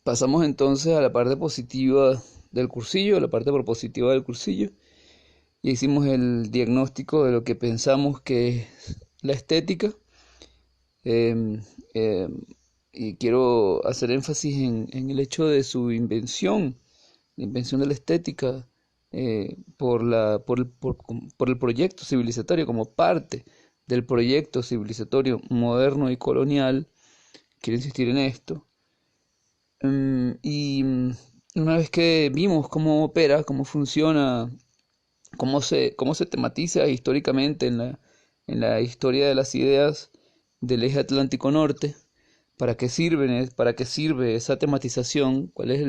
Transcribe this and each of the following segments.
Pasamos entonces a la parte positiva del cursillo, a la parte propositiva del cursillo, y hicimos el diagnóstico de lo que pensamos que es la estética. Em, em, y quiero hacer énfasis en el hecho de su invención, la invención de la estética por el proyecto civilizatorio, como parte del proyecto civilizatorio moderno y colonial. Quiero insistir en esto. Una vez que vimos cómo opera, cómo funciona, cómo se tematiza históricamente en la historia de las ideas del eje Atlántico Norte, para qué sirve esa tematización, cuál es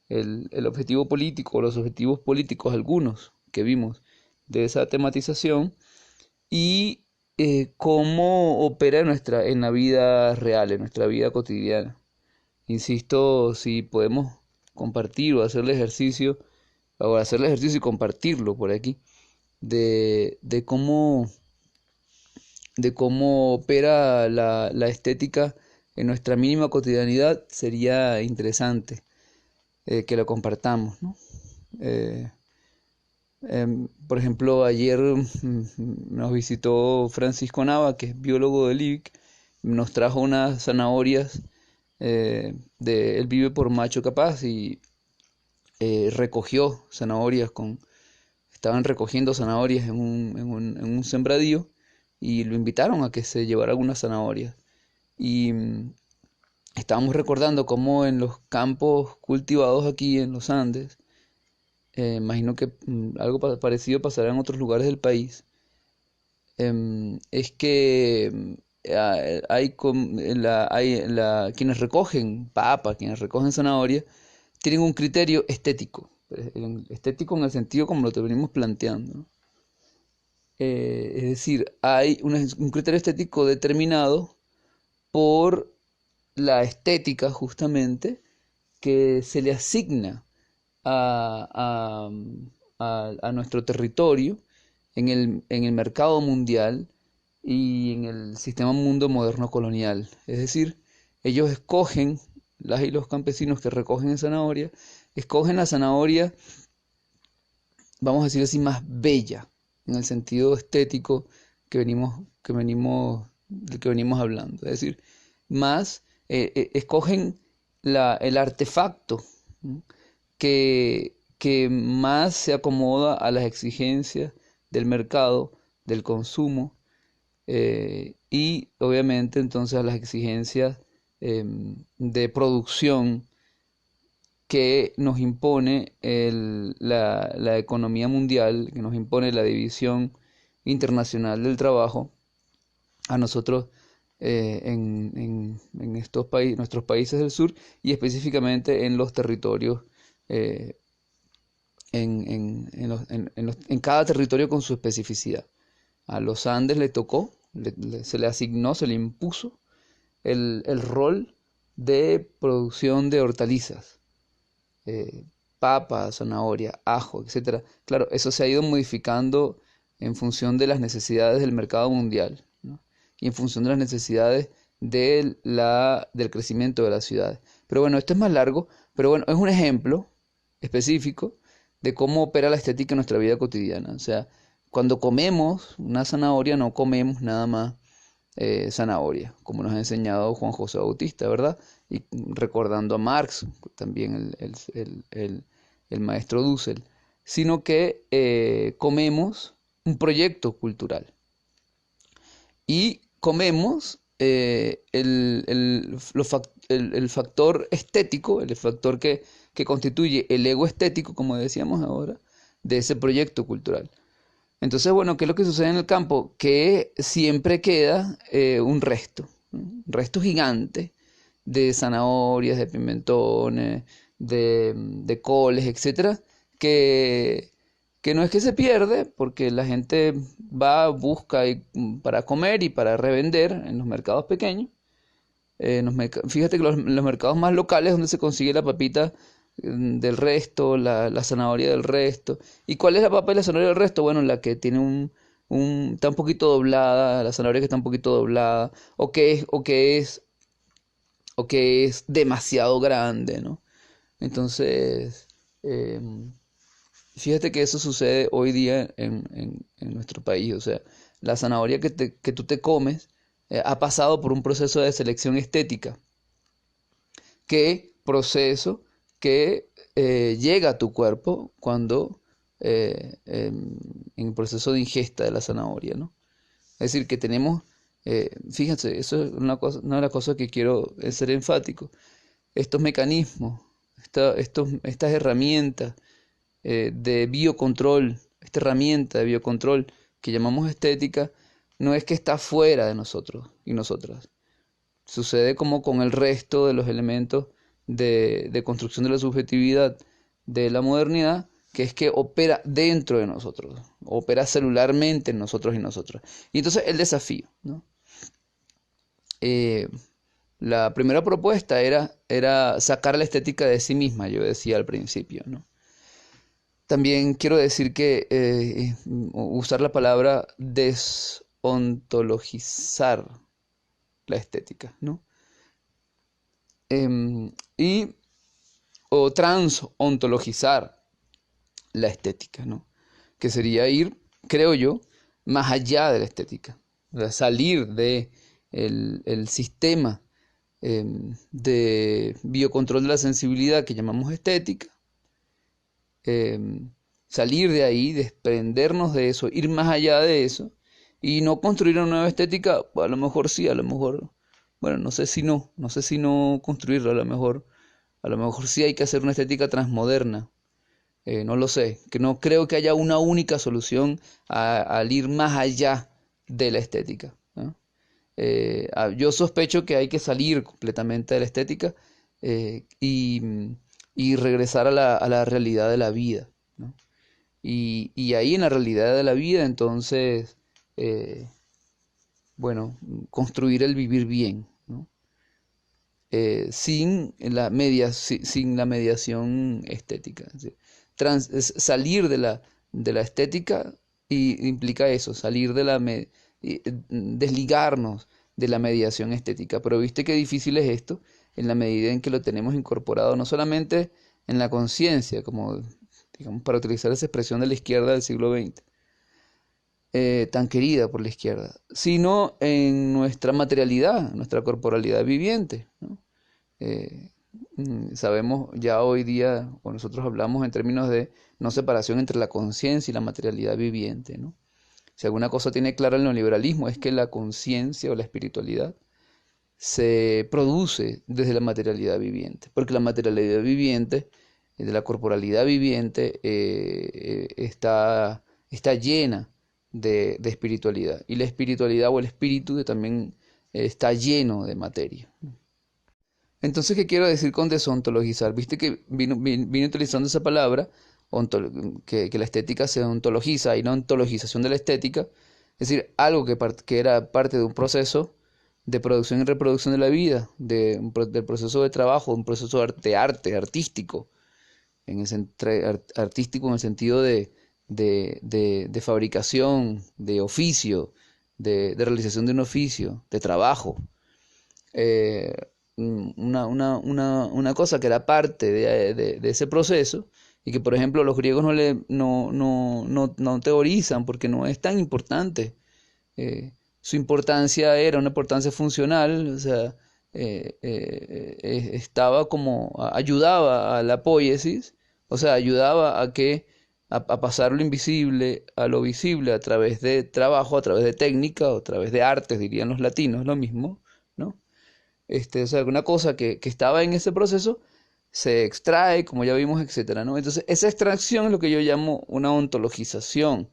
el objetivo político, los objetivos políticos algunos que vimos de esa tematización y cómo opera en la vida real, en nuestra vida cotidiana. Insisto, si podemos compartir o hacer el ejercicio y compartirlo por aquí, de, de cómo, de cómo opera la estética en nuestra mínima cotidianidad, sería interesante que lo compartamos, ¿no? Eh, por ejemplo, ayer nos visitó Francisco Nava, que es biólogo del IBIC, nos trajo unas zanahorias. Él vive por Macho Capaz y recogió zanahorias estaban recogiendo zanahorias en un sembradío y lo invitaron a que se llevara algunas zanahorias. Y estábamos recordando cómo en los campos cultivados aquí en los Andes, imagino que algo parecido pasará en otros lugares del país, es que quienes recogen papa, quienes recogen zanahoria, tienen un criterio estético, estético en el sentido como lo te venimos planteando, ¿no? Es decir, hay un criterio estético determinado por la estética justamente que se le asigna a, a nuestro territorio en el mercado mundial y en el sistema mundo moderno colonial. Es decir, ellos escogen, las y los campesinos que recogen zanahoria, escogen la zanahoria, vamos a decir así, más bella, en el sentido estético del que venimos hablando. Es decir, más escogen el artefacto, ¿no? que más se acomoda a las exigencias del mercado, del consumo, y obviamente entonces a las exigencias de producción que nos impone la economía mundial, que nos impone la división internacional del trabajo a nosotros en estos nuestros países del sur y específicamente en los territorios, eh, en cada territorio con su especificidad. A los Andes le tocó, se le asignó, se le impuso el rol de producción de hortalizas, papa, zanahoria, ajo, etcétera. Claro, eso se ha ido modificando en función de las necesidades del mercado mundial, ¿no? Y en función de las necesidades del crecimiento de las ciudades. Pero bueno, esto es más largo, pero bueno, es un ejemplo específico de cómo opera la estética en nuestra vida cotidiana. O sea, cuando comemos una zanahoria, no comemos nada más zanahoria, como nos ha enseñado Juan José Bautista, ¿verdad? Y recordando a Marx, también el maestro Dussel, sino que comemos un proyecto cultural y comemos el factor estético, el factor que constituye el ego estético, como decíamos ahora, de ese proyecto cultural. Entonces, bueno, ¿qué es lo que sucede en el campo? Que siempre queda un resto, ¿no? Un resto gigante de zanahorias, de pimentones, de coles, etcétera, que, que no es que se pierde, porque la gente va, busca para comer y para revender en los mercados pequeños. Fíjate que los mercados más locales es donde se consigue la papita del resto, la zanahoria del resto. ¿Y cuál es la papa y la zanahoria del resto? Bueno, la que tiene está un poquito doblada, la zanahoria que está un poquito doblada, o que es o que es demasiado grande, ¿no? Entonces, fíjate que eso sucede hoy día en nuestro país. O sea, la zanahoria que tú te comes ha pasado por un proceso de selección estética. ¿Qué proceso que llega a tu cuerpo cuando en el proceso de ingesta de la zanahoria, ¿no? Es decir, que tenemos, fíjense, eso es una de las cosas que quiero ser enfático. Estos mecanismos, estas herramientas de biocontrol, esta herramienta de biocontrol que llamamos estética, no es que está fuera de nosotros y nosotras. Sucede como con el resto de los elementos de construcción de la subjetividad de la modernidad, que es que opera dentro de nosotros, opera celularmente en nosotros y nosotras. Y entonces el desafío, ¿no? Eh, la primera propuesta era sacar la estética de sí misma, yo decía al principio, ¿no? También quiero decir que usar la palabra desontologizar la estética, ¿no? Y o transontologizar la estética, ¿no? Que sería ir, creo yo, más allá de la estética, o sea, salir de el sistema de biocontrol de la sensibilidad que llamamos estética, salir de ahí, desprendernos de eso, ir más allá de eso y no construir una nueva estética. A lo mejor sí, a lo mejor, bueno, no sé si no construirla, a lo mejor sí hay que hacer una estética transmoderna. No lo sé, que no creo que haya una única solución al ir más allá de la estética, ¿no? Yo sospecho que hay que salir completamente de la estética y regresar a la realidad de la vida, ¿no? Y ahí en la realidad de la vida, entonces, eh, bueno, construir el vivir bien, ¿no? Sin la mediación estética. ¿Sí? Salir de la estética implica eso, salir desligarnos de la mediación estética. Pero viste qué difícil es esto en la medida en que lo tenemos incorporado no solamente en la conciencia, como digamos para utilizar esa expresión de la izquierda del siglo XX, tan querida por la izquierda, sino en nuestra materialidad, nuestra corporalidad viviente, ¿no? Eh, Sabemos ya hoy día, o nosotros hablamos en términos de no separación entre la conciencia y la materialidad viviente, ¿no? Si alguna cosa tiene clara el neoliberalismo es que la conciencia o la espiritualidad se produce desde la materialidad viviente, porque la materialidad viviente, de la corporalidad viviente, está llena de espiritualidad, y la espiritualidad o el espíritu también está lleno de materia. Entonces, ¿qué quiero decir con desontologizar? Viste que vine utilizando esa palabra, que la estética se ontologiza, hay una ontologización de la estética, es decir, algo que era parte de un proceso de producción y reproducción de la vida, del proceso de trabajo, un proceso de arte, artístico, artístico en el sentido de fabricación, de oficio, de realización de un oficio, de trabajo. Eh, una cosa que era parte de ese proceso y que por ejemplo los griegos no teorizan porque no es tan importante. Su importancia era una importancia funcional, o sea, estaba ayudaba a la poiesis, o sea, ayudaba a pasar lo invisible a lo visible a través de trabajo, a través de técnica, o a través de artes, dirían los latinos, lo mismo, ¿no? O sea, alguna cosa que estaba en ese proceso se extrae, como ya vimos, etcétera, ¿no? Entonces, esa extracción es lo que yo llamo una ontologización.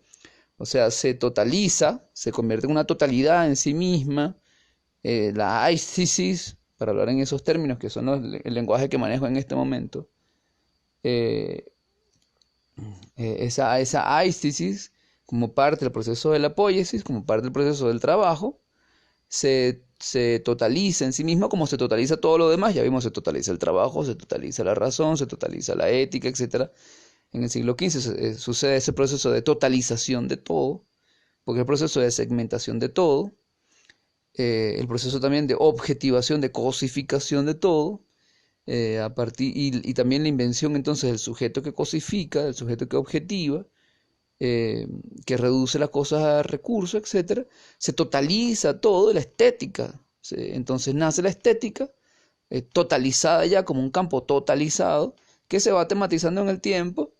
O sea, se totaliza, se convierte en una totalidad en sí misma. La aistesis, para hablar en esos términos, que son el lenguaje que manejo en este momento, eh, esa aistesis, como parte del proceso de la poiesis, como parte del proceso del trabajo, se totaliza en sí misma como se totaliza todo lo demás. Ya vimos, se totaliza el trabajo, se totaliza la razón, se totaliza la ética, etcétera. En el siglo XV sucede ese proceso de totalización de todo, porque es el proceso de segmentación de todo, el proceso también de objetivación, de cosificación de todo, y también la invención entonces del sujeto que cosifica, del sujeto que objetiva, eh, que reduce las cosas a recursos, etcétera, se totaliza todo, la estética. Entonces nace la estética totalizada ya como un campo totalizado que se va tematizando en el tiempo,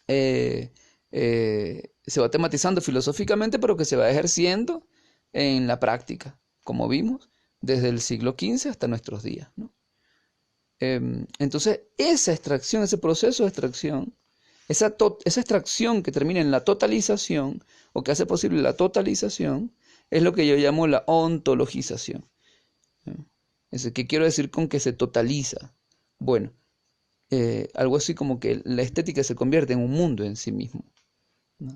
eh, se va tematizando filosóficamente, pero que se va ejerciendo en la práctica, como vimos, desde el siglo XV hasta nuestros días, ¿no? Entonces, esa extracción, ese proceso de extracción, esa extracción que termina en la totalización, o que hace posible la totalización, es lo que yo llamo la ontologización. ¿Qué quiero decir con que se totaliza? Bueno, algo así como que la estética se convierte en un mundo en sí mismo, ¿no?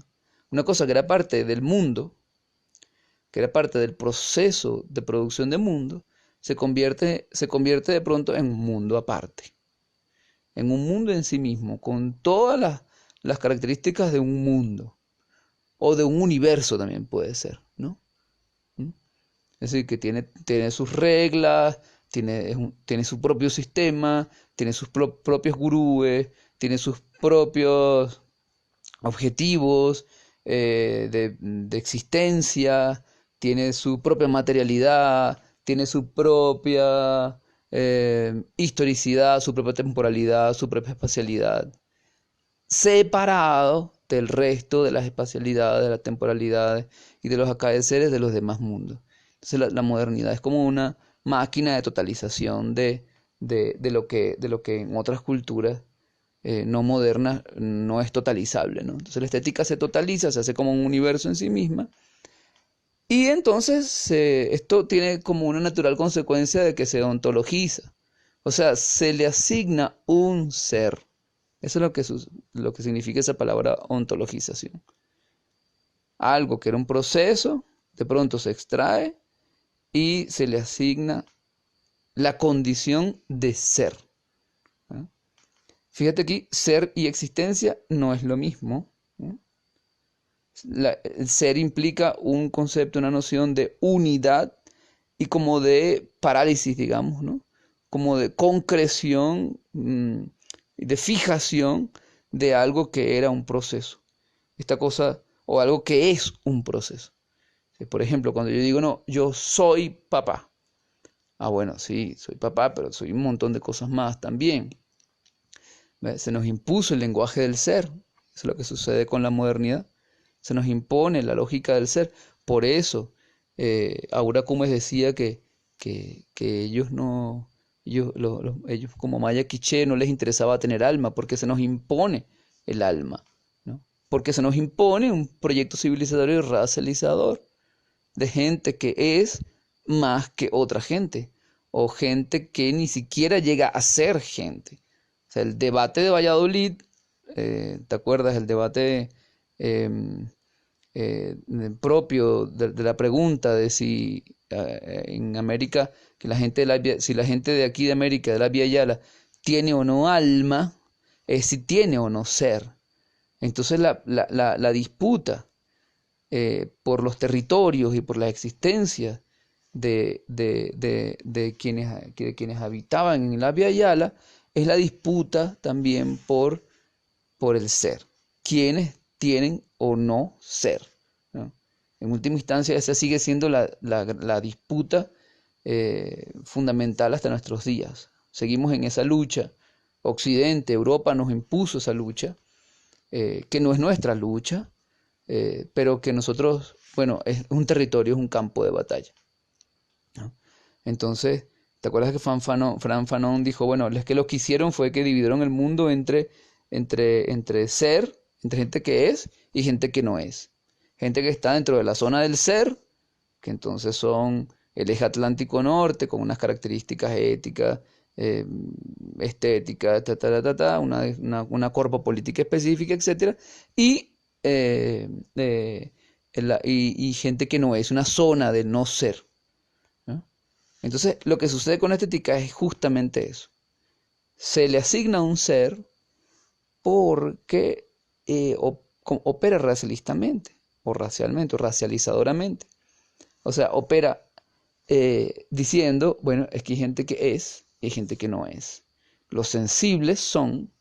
Una cosa que era parte del mundo, que era parte del proceso de producción de mundo, se convierte de pronto en un mundo aparte, en un mundo en sí mismo, con todas las características de un mundo, o de un universo también puede ser, ¿no? ¿Mm? Es decir, que tiene sus reglas, tiene su propio sistema, tiene sus propios gurúes, tiene sus propios objetivos de existencia, tiene su propia materialidad, tiene su propia historicidad, su propia temporalidad, su propia espacialidad, separado del resto de las espacialidades, de las temporalidades y de los acaeceres de los demás mundos. Entonces la modernidad es como una máquina de totalización de lo que en otras culturas no modernas no es totalizable, ¿no? Entonces la estética se totaliza, se hace como un universo en sí misma, y entonces esto tiene como una natural consecuencia de que se ontologiza, o sea, se le asigna un ser. Eso es lo que significa esa palabra ontologización. Algo que era un proceso, de pronto se extrae y se le asigna la condición de ser, ¿no? Fíjate aquí, ser y existencia no es lo mismo, ¿no? El ser implica un concepto, una noción de unidad y como de parálisis, digamos, ¿no? Como de concreción, de fijación de algo que era un proceso. Esta cosa, o algo que es un proceso. Por ejemplo, cuando yo digo, no, yo soy papá. Ah, bueno, sí, soy papá, pero soy un montón de cosas más también. Se nos impuso el lenguaje del ser. Eso es lo que sucede con la modernidad. Se nos impone la lógica del ser. Por eso, Aura Cumes decía que ellos no, ellos como Maya Quiché no les interesaba tener alma, porque se nos impone el alma, ¿no? Porque se nos impone un proyecto civilizador y racializador de gente que es más que otra gente, o gente que ni siquiera llega a ser gente. O sea, el debate de Valladolid, ¿te acuerdas? El debate em, propio de la pregunta de si en América, que si la gente de aquí de América, de la Vía Yala, tiene o no alma, es si tiene o no ser. Entonces la disputa por los territorios y por la existencia de quienes habitaban en la Via Yala, es la disputa también por el ser. ¿Quiénes tienen o no ser? ¿No? En última instancia, esa sigue siendo la disputa fundamental hasta nuestros días. Seguimos en esa lucha. Occidente, Europa nos impuso esa lucha, que no es nuestra lucha, pero que nosotros, bueno, es un territorio, es un campo de batalla, ¿no? Entonces, ¿te acuerdas que Fran Fanon dijo, bueno, es que lo que hicieron fue que dividieron el mundo entre ser, entre gente que es y gente que no es? Gente que está dentro de la zona del ser, que entonces son el eje Atlántico Norte, con unas características éticas, eh, estéticas, una cuerpo política específica, etcétera, y, eh, eh, y gente que no es, una zona de no ser, ¿no? Entonces, lo que sucede con la estética es justamente eso. Se le asigna un ser porque opera racialistamente, o racialmente, o racializadoramente. O sea, opera diciendo, bueno, es que hay gente que es y hay gente que no es. Los sensibles son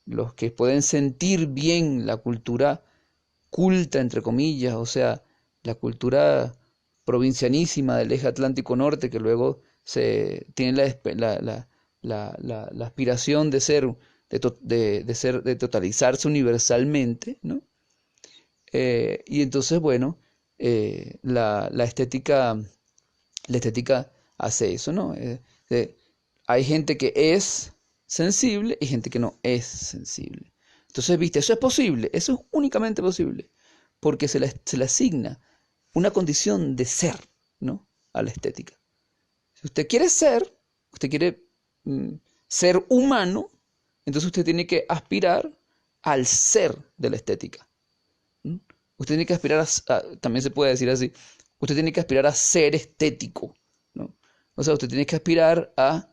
los que pueden sentir bien la cultura culta, entre comillas, o sea, la cultura provincianísima del eje Atlántico Norte, que luego se tiene la aspiración de ser, de totalizarse universalmente, ¿no? Y entonces, bueno, la estética hace eso, ¿no? Hay gente que es sensible y gente que no es sensible. Entonces, viste, eso es posible, eso es únicamente posible, porque se le asigna una condición de ser, ¿no? A la estética. Si usted quiere ser, usted quiere mm, ser humano, entonces usted tiene que aspirar al ser de la estética. ¿Mm? Usted tiene que aspirar también se puede decir así, usted tiene que aspirar a ser estético, ¿no? O sea, usted tiene que aspirar a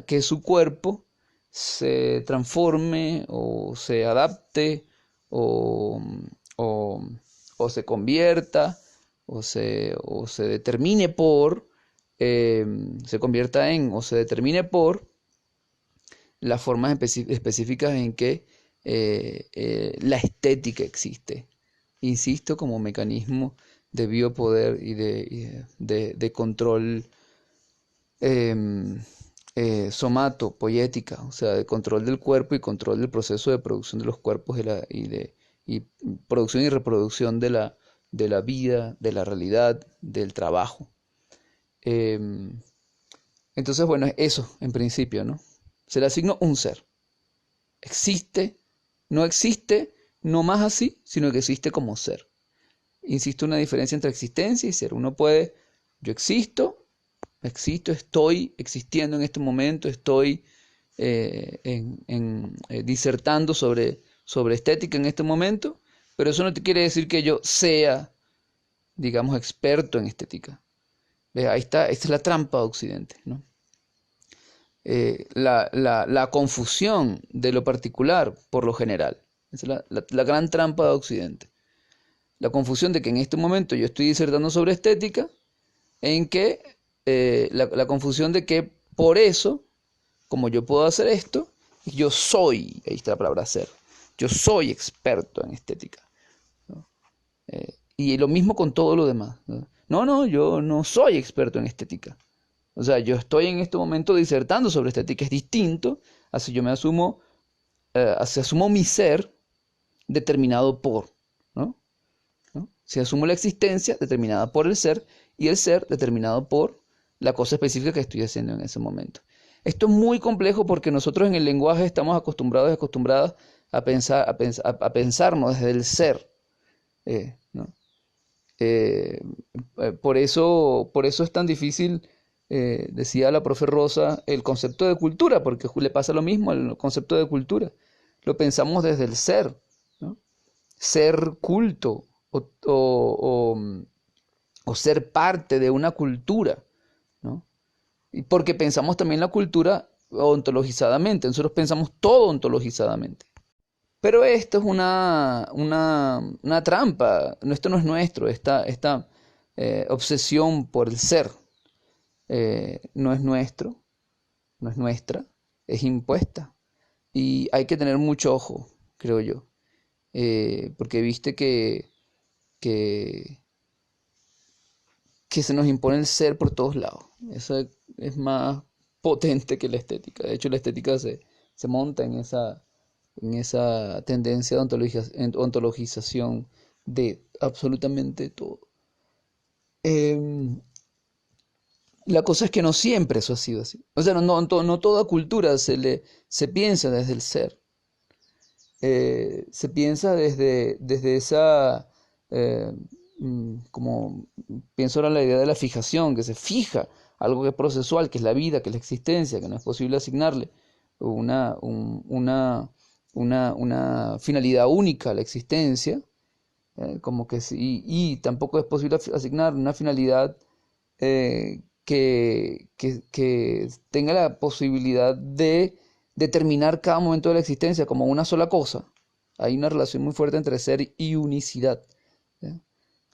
que su cuerpo se transforme o se adapte o, o, o se convierta o se determine por, eh, se convierta en o se determine por las formas específicas en que la estética existe. Insisto, como mecanismo de biopoder de control em, somatopoética, o sea, de control del cuerpo y control del proceso de producción de los cuerpos y producción y reproducción de la vida, de la realidad, del trabajo. Em, entonces, bueno, eso en principio, ¿no? Se le asignó un ser. Existe, no existe, no más así, sino que existe como ser. Insisto, una diferencia entre existencia y ser. Uno puede, yo existo, estoy existiendo en este momento, estoy disertando sobre estética en este momento, pero eso no te quiere decir que yo sea, digamos, experto en estética. ¿Ves? Ahí está, esta es la trampa de Occidente, ¿no? La confusión de lo particular por lo general. Esa es la gran trampa de Occidente. La confusión de que en este momento yo estoy disertando sobre estética, en que la confusión de que por eso, como yo puedo hacer esto, yo soy, ahí está la palabra ser, yo soy experto en estética, ¿no? Y lo mismo con todo lo demás, ¿no? No, yo no soy experto en estética. O sea, yo estoy en este momento disertando sobre estética, es distinto, así yo me asumo, así asumo mi ser determinado por, ¿no? ¿No? Si asumo la existencia determinada por el ser y el ser determinado por la cosa específica que estoy haciendo en ese momento. Esto es muy complejo porque nosotros en el lenguaje estamos acostumbrados y acostumbradas a pensarnos desde el ser, ¿no? Eh, por eso es tan difícil, decía la profe Rosa, el concepto de cultura, porque le pasa lo mismo al concepto de cultura. Lo pensamos desde el ser, ¿no? Ser culto o ser parte de una cultura, ¿no? Y porque pensamos también la cultura ontologizadamente, nosotros pensamos todo ontologizadamente. Pero esto es una trampa, esto no es nuestro, esta obsesión por el ser no es nuestro, no es nuestra, es impuesta. Y hay que tener mucho ojo, creo yo, porque viste que, que se nos impone el ser por todos lados. Eso es más potente que la estética. De hecho, la estética se monta en esa tendencia de ontologización de absolutamente todo. Em, la cosa es que no siempre eso ha sido así. O sea, no toda cultura se piensa desde el ser. Se piensa desde esa, eh, como pienso ahora en la idea de la fijación, que se fija algo que es procesual, que es la vida, que es la existencia, que no es posible asignarle una, un- una finalidad única a la existencia, como que y tampoco es posible asignar una finalidad que tenga la posibilidad de determinar cada momento de la existencia como una sola cosa. Hay una relación muy fuerte entre ser y unicidad, ¿ya?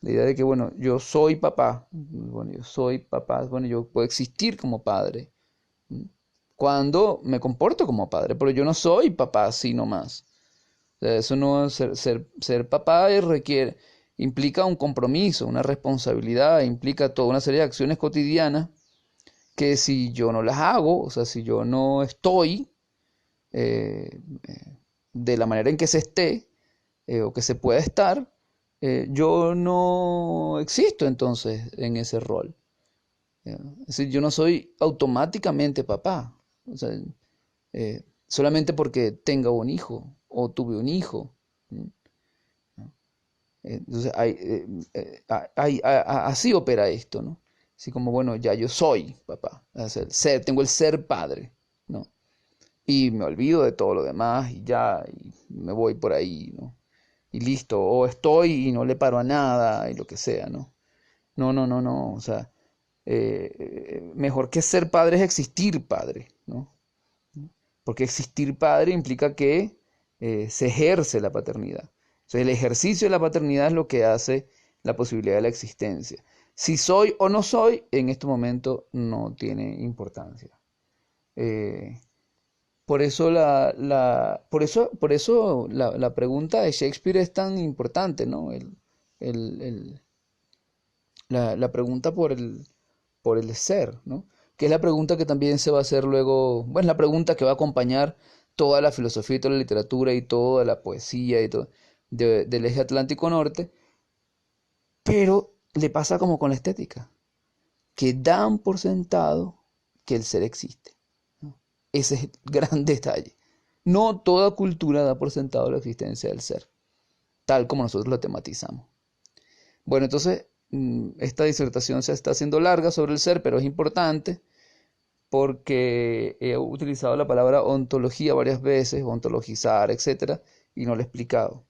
La idea de que, bueno, yo soy papá, bueno, yo soy papá, bueno, yo puedo existir como padre, ¿m? Cuando me comporto como padre, pero yo no soy papá así nomás. O sea, eso no es ser papá implica un compromiso, una responsabilidad, implica toda una serie de acciones cotidianas que si yo no las hago, o sea, si yo no estoy eh, de la manera en que se esté o que se pueda estar, yo no existo entonces en ese rol. ¿Ya? Es decir, yo no soy automáticamente papá, o sea, solamente porque tenga un hijo o tuve un hijo. ¿M? Entonces, así opera esto, ¿no? Así como, bueno, ya yo soy papá, o sea, tengo el ser padre, ¿no? Y me olvido de todo lo demás y ya, y me voy por ahí, ¿no? Y listo, o estoy y no le paro a nada y lo que sea, ¿no? No, no, no, no, o sea, mejor que ser padre es existir padre, ¿no? Porque existir padre implica que se ejerce la paternidad. Entonces, el ejercicio de la paternidad es lo que hace la posibilidad de la existencia. Si soy o no soy, en este momento no tiene importancia. Eh, por eso la pregunta de Shakespeare es tan importante, ¿no? El- el- la pregunta por el ser, ¿no? Que es la pregunta que también se va a hacer luego, bueno, es la pregunta que va a acompañar toda la filosofía y toda la literatura y toda la poesía y todo del eje Atlántico Norte, pero le pasa como con la estética, que dan por sentado que el ser existe, ¿no? Ese es el gran detalle. No toda cultura da por sentado la existencia del ser, tal como nosotros lo tematizamos. Bueno, entonces esta disertación se está haciendo larga sobre el ser, pero es importante porque he utilizado la palabra ontología varias veces, ontologizar, etcétera, y no lo he explicado.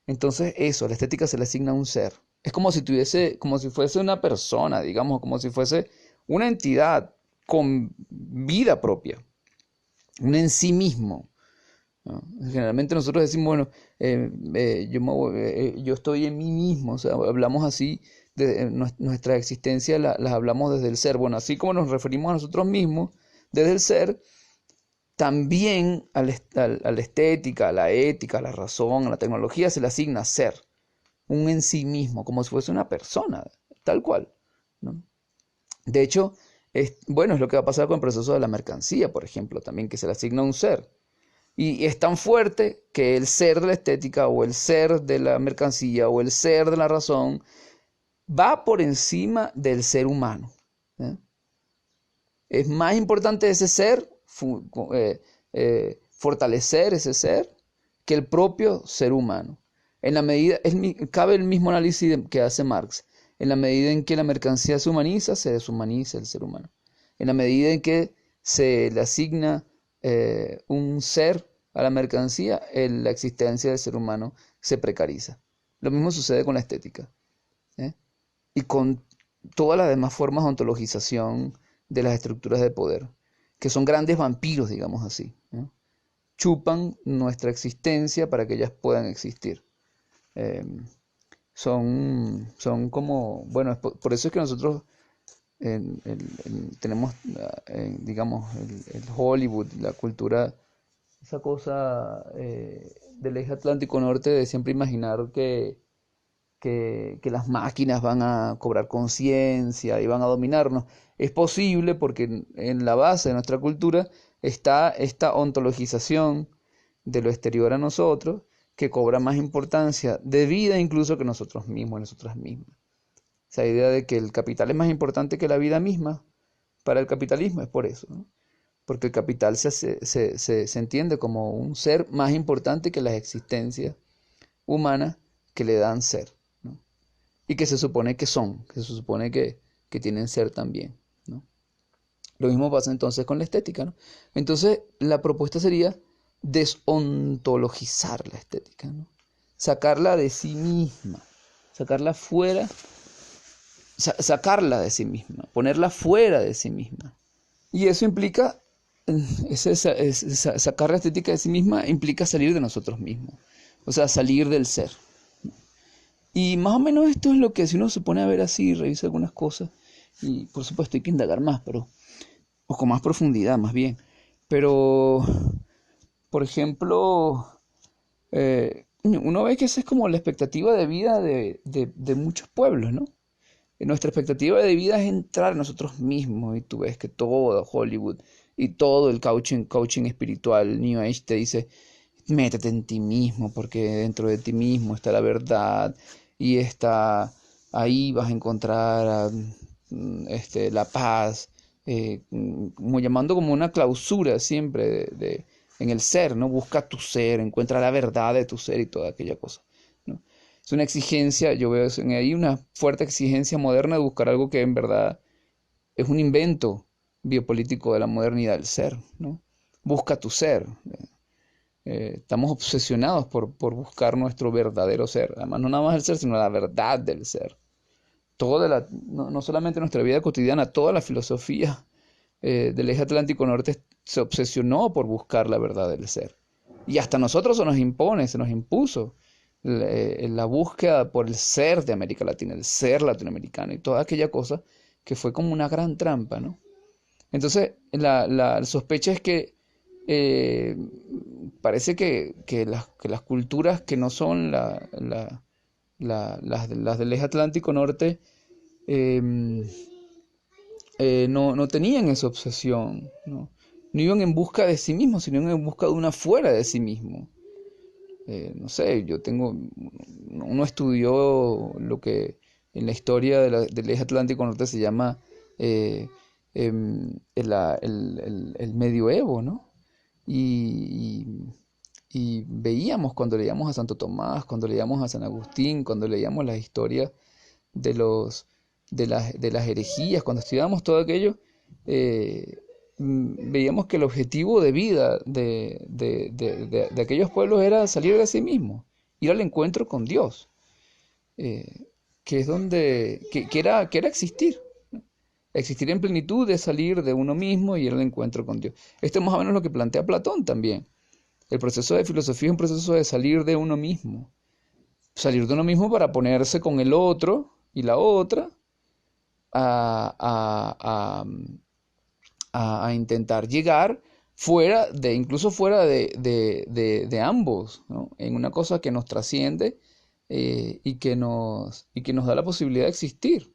Entonces, eso, la estética se le asigna a un ser. Es como si tuviese, como si fuese una persona, digamos, como si fuese una entidad con vida propia, un en sí mismo, ¿no? Generalmente nosotros decimos, bueno, yo estoy en mí mismo, o sea, hablamos así, nuestra existencia las hablamos desde el ser. Bueno, así como nos referimos a nosotros mismos desde el ser, también a la estética, a la ética, a la razón, a la tecnología se le asigna ser, un en sí mismo, como si fuese una persona, tal cual, ¿no? De hecho, bueno, es lo que va a pasar con el proceso de la mercancía, por ejemplo, también que se le asigna un ser. Y es tan fuerte que el ser de la estética o el ser de la mercancía o el ser de la razón va por encima del ser humano, ¿eh? Es más importante ese ser, fortalecer ese ser, que el propio ser humano. En la medida, cabe el mismo análisis que hace Marx. En la medida en que la mercancía se deshumaniza el ser humano. En la medida en que se le asigna un ser a la mercancía, la existencia del ser humano se precariza. Lo mismo sucede con la estética, ¿eh? Y con todas las demás formas de ontologización de las estructuras de poder, que son grandes vampiros, digamos así, ¿no? Chupan nuestra existencia para que ellas puedan existir. Eh, son como, bueno, por eso es que nosotros tenemos, digamos, el Hollywood, la cultura, esa cosa del eje Atlántico Norte de siempre imaginar que las máquinas van a cobrar conciencia y van a dominarnos. Es posible porque en la base de nuestra cultura está esta ontologización de lo exterior a nosotros que cobra más importancia de vida incluso que nosotros mismos, nosotras mismas. Esa idea de que el capital es más importante que la vida misma para el capitalismo es por eso, ¿no? Porque el capital se entiende como un ser más importante que las existencias humanas que le dan ser, ¿no? Y que se supone que son, que se supone que tienen ser también, ¿no? Lo mismo pasa entonces con la estética, ¿no? Entonces la propuesta sería desontologizar la estética, ¿no? Sacarla de sí misma, sacarla fuera, sacarla de sí misma, ponerla fuera de sí misma. Y eso implica, sacar la estética de sí misma implica salir de nosotros mismos, o sea, salir del ser. Y más o menos esto es lo que si uno se pone a ver así, revisa algunas cosas, y por supuesto hay que indagar más, pero, o con más profundidad más bien. Pero, por ejemplo, uno ve que esa es como la expectativa de vida de muchos pueblos, ¿no? Nuestra expectativa de vida es entrar en nosotros mismos y tú ves que todo Hollywood y todo el coaching espiritual, New Age te dice, métete en ti mismo porque dentro de ti mismo está la verdad y está ahí vas a encontrar la paz, como llamando como una clausura siempre en el ser, ¿no? Busca tu ser, encuentra la verdad de tu ser y toda aquella cosa, ¿no? Es una exigencia, yo veo en ahí una fuerte exigencia moderna de buscar algo que en verdad es un invento biopolítico de la modernidad del ser, ¿no? Busca tu ser. Estamos obsesionados por buscar nuestro verdadero ser. Además, no nada más el ser, sino la verdad del ser. No solamente nuestra vida cotidiana, toda la filosofía del eje Atlántico Norte se obsesionó por buscar la verdad del ser. Y hasta nosotros se nos impone, se nos impuso la búsqueda por el ser de América Latina, el ser latinoamericano y toda aquella cosa que fue como una gran trampa, ¿no? Entonces, la sospecha es que eh, parece que las culturas que no son las del eje Atlántico Norte em, no tenían esa obsesión, ¿no? No iban en busca de sí mismos, sino en busca de una fuera de sí mismo. No sé, uno estudió lo que en la historia del eje Atlántico Norte se llama eh, el medioevo, ¿no? Y, y veíamos cuando leíamos a Santo Tomás, cuando leíamos a San Agustín, cuando leíamos las historias de las herejías, cuando estudiábamos todo aquello, veíamos que el objetivo de vida de aquellos pueblos era salir de sí mismos, ir al encuentro con Dios, eh, que es que era existir. Existir en plenitud de salir de uno mismo y ir al encuentro con Dios. Esto es más o menos lo que plantea Platón también. El proceso de filosofía es un proceso de salir de uno mismo. Salir de uno mismo para ponerse con el otro y la otra a, a, a intentar llegar incluso fuera de ambos, ¿no? En una cosa que nos trasciende y que nos da la posibilidad de existir.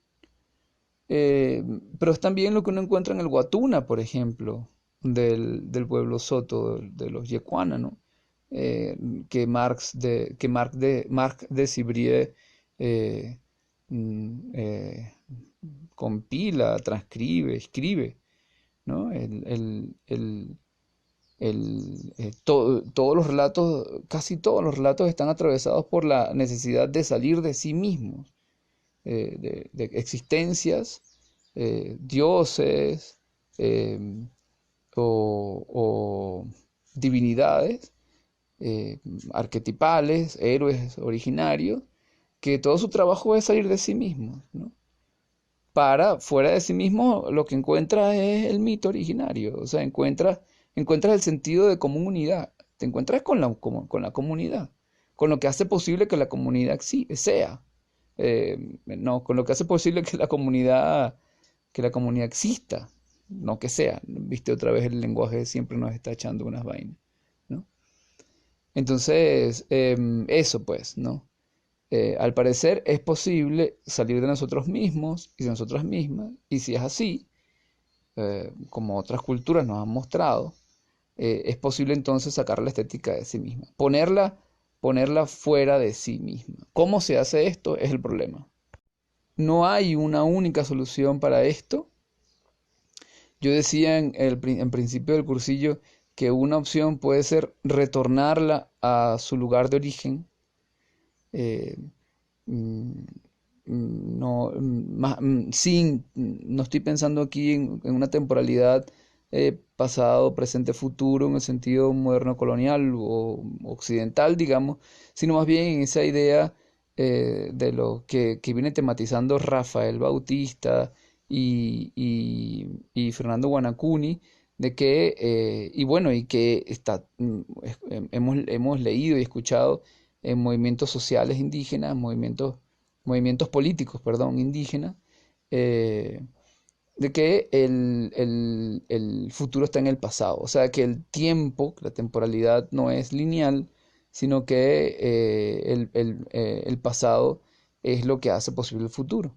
Eh, pero es también lo que uno encuentra en el Guatuna, por ejemplo, del pueblo Soto, de los Yecuana, ¿no? Eh, Marc de Civrier eh, mm, eh, compila, transcribe, escribe, ¿no? Todos los relatos, casi todos los relatos están atravesados por la necesidad de salir de sí mismos, de existencias, dioses eh, o divinidades eh, arquetipales, héroes originarios, que todo su trabajo es salir de sí mismos, ¿no? Para fuera de sí mismo lo que encuentras es el mito originario, o sea, encuentras el sentido de comunidad, te encuentras con la comunidad, con lo que hace posible que la comunidad sea, no, con lo que hace posible que la comunidad exista, no que sea, viste otra vez el lenguaje siempre nos está echando unas vainas, ¿no? Entonces, eso pues, ¿no? Al parecer es posible salir de nosotros mismos y de nosotras mismas, y si es así, como otras culturas nos han mostrado, es posible entonces sacar la estética de sí misma, ponerla fuera de sí misma. ¿Cómo se hace esto? Es el problema. No hay una única solución para esto. Yo decía en principio del cursillo que una opción puede ser retornarla a su lugar de origen, eh, mm, no, no estoy pensando aquí en una temporalidad pasado, presente, futuro, en el sentido moderno colonial o occidental, digamos, sino más bien en esa idea de lo que viene tematizando Rafael Bautista y Fernando Guanacuni, de que, y bueno, y que hemos leído y escuchado en movimientos sociales indígenas, movimientos movimientos políticos, perdón, indígenas, eh, de que el futuro está en el pasado. O sea, que el tiempo, la temporalidad no es lineal, sino que el pasado es lo que hace posible el futuro.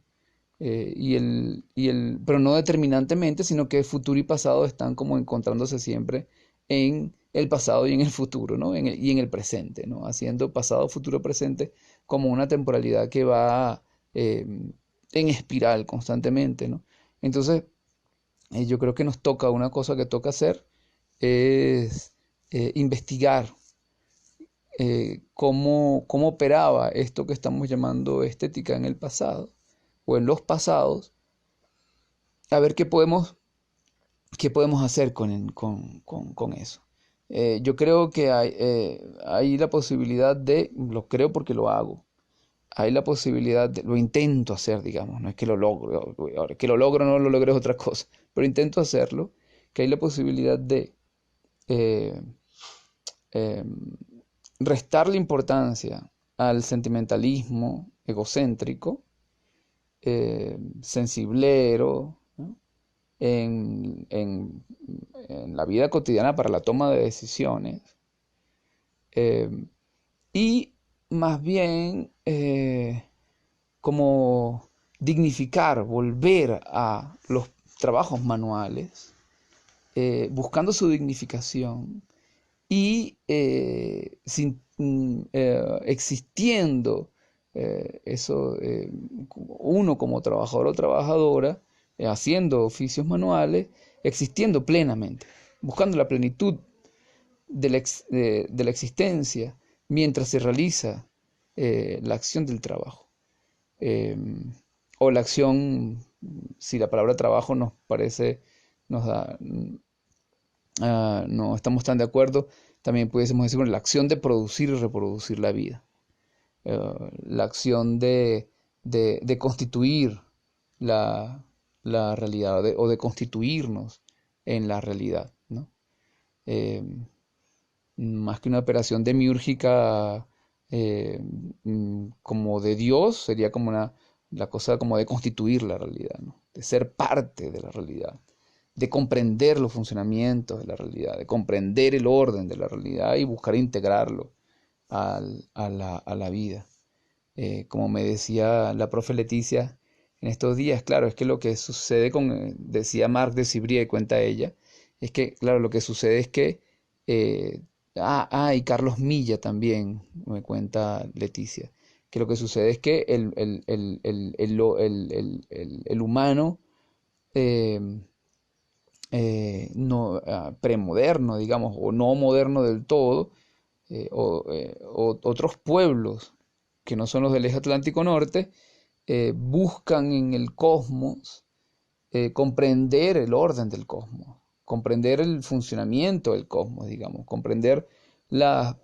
Pero no determinantemente, sino que futuro y pasado están como encontrándose siempre en el pasado y en el futuro, ¿no? Y en el presente, ¿no? Haciendo pasado, futuro, presente como una temporalidad que va en espiral constantemente, ¿no? Entonces, yo creo que nos toca, una cosa que toca hacer es investigar cómo operaba esto que estamos llamando estética en el pasado o en los pasados, a ver qué podemos hacer con eso. Yo creo que hay la posibilidad lo creo porque lo hago, hay la posibilidad lo intento hacer, digamos, no es que lo logro, ahora que lo logro o no lo logro es otra cosa, pero intento hacerlo, que hay la posibilidad de eh, eh, restarle importancia al sentimentalismo egocéntrico, sensiblero, ¿no? en la vida cotidiana para la toma de decisiones, eh, y más bien como dignificar, volver a los trabajos manuales, buscando su dignificación y existiendo uno como trabajador o trabajadora, haciendo oficios manuales, existiendo plenamente, buscando la plenitud de la existencia mientras se realiza la acción del trabajo. Eh, o la acción, si la palabra trabajo nos parece, nos da, no estamos tan de acuerdo, también pudiésemos decir, bueno, la acción de producir y reproducir la vida, eh, la acción de constituir la, la realidad o de constituirnos en la realidad, ¿no? Eh, Más que una operación demiúrgica como de Dios, sería como la cosa como de constituir la realidad, ¿no? De ser parte de la realidad, de comprender los funcionamientos de la realidad, de comprender el orden de la realidad y buscar integrarlo a la vida. Como me decía la profe Leticia en estos días, claro, es que lo que sucede decía Marc de Cibrie, cuenta ella, es que, claro, lo que sucede es que, eh, y Carlos Milla también, me cuenta Leticia, que lo que sucede es que el humano eh, no, premoderno, digamos, o no moderno del todo, otros pueblos que no son los del eje Atlántico Norte, buscan en el cosmos comprender el orden del cosmos, comprender el funcionamiento del cosmos, digamos, comprender la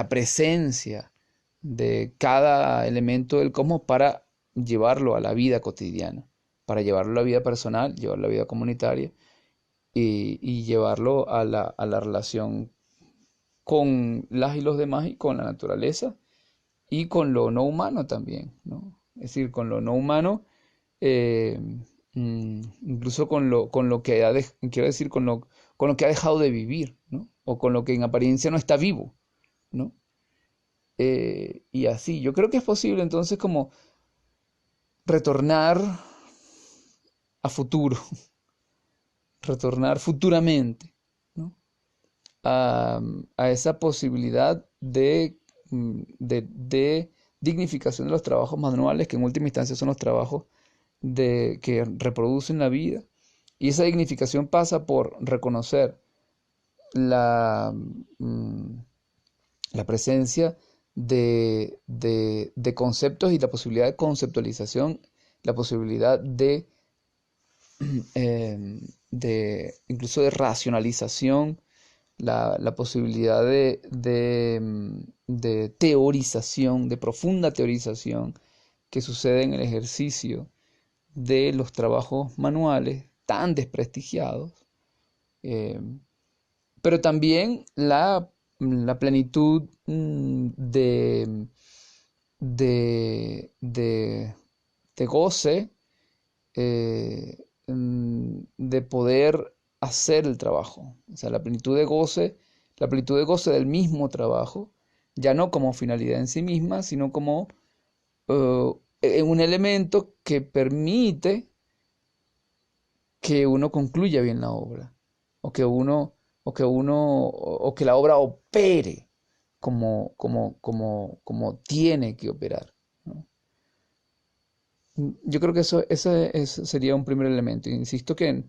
presencia de cada elemento del cosmos para llevarlo a la vida cotidiana, para llevarlo a la vida personal, llevarlo a la vida comunitaria y llevarlo a la relación con las y los demás y con la naturaleza y con lo no humano también, ¿no? Es decir, con lo no humano, eh, incluso con lo que quiero decir, con lo que ha dejado de vivir, ¿no? O con lo que en apariencia no está vivo, ¿no? Y así, yo creo que es posible entonces como retornar a futuro, retornar futuramente, ¿no? A esa posibilidad de dignificación de los trabajos manuales, que en última instancia son los trabajos que reproducen la vida. Y esa dignificación pasa por reconocer la, mm, la presencia de conceptos y la posibilidad de conceptualización, la posibilidad incluso de racionalización, la posibilidad de teorización, de profunda teorización que sucede en el ejercicio de los trabajos manuales tan desprestigiados, eh, pero también la plenitud de, de goce, de poder hacer el trabajo. O sea, la plenitud de goce del mismo trabajo, ya no como finalidad en sí misma, sino como un elemento que permite que uno concluya bien la obra, o que o que la obra opere como tiene que operar, ¿no? Yo creo que eso sería un primer elemento. Insisto que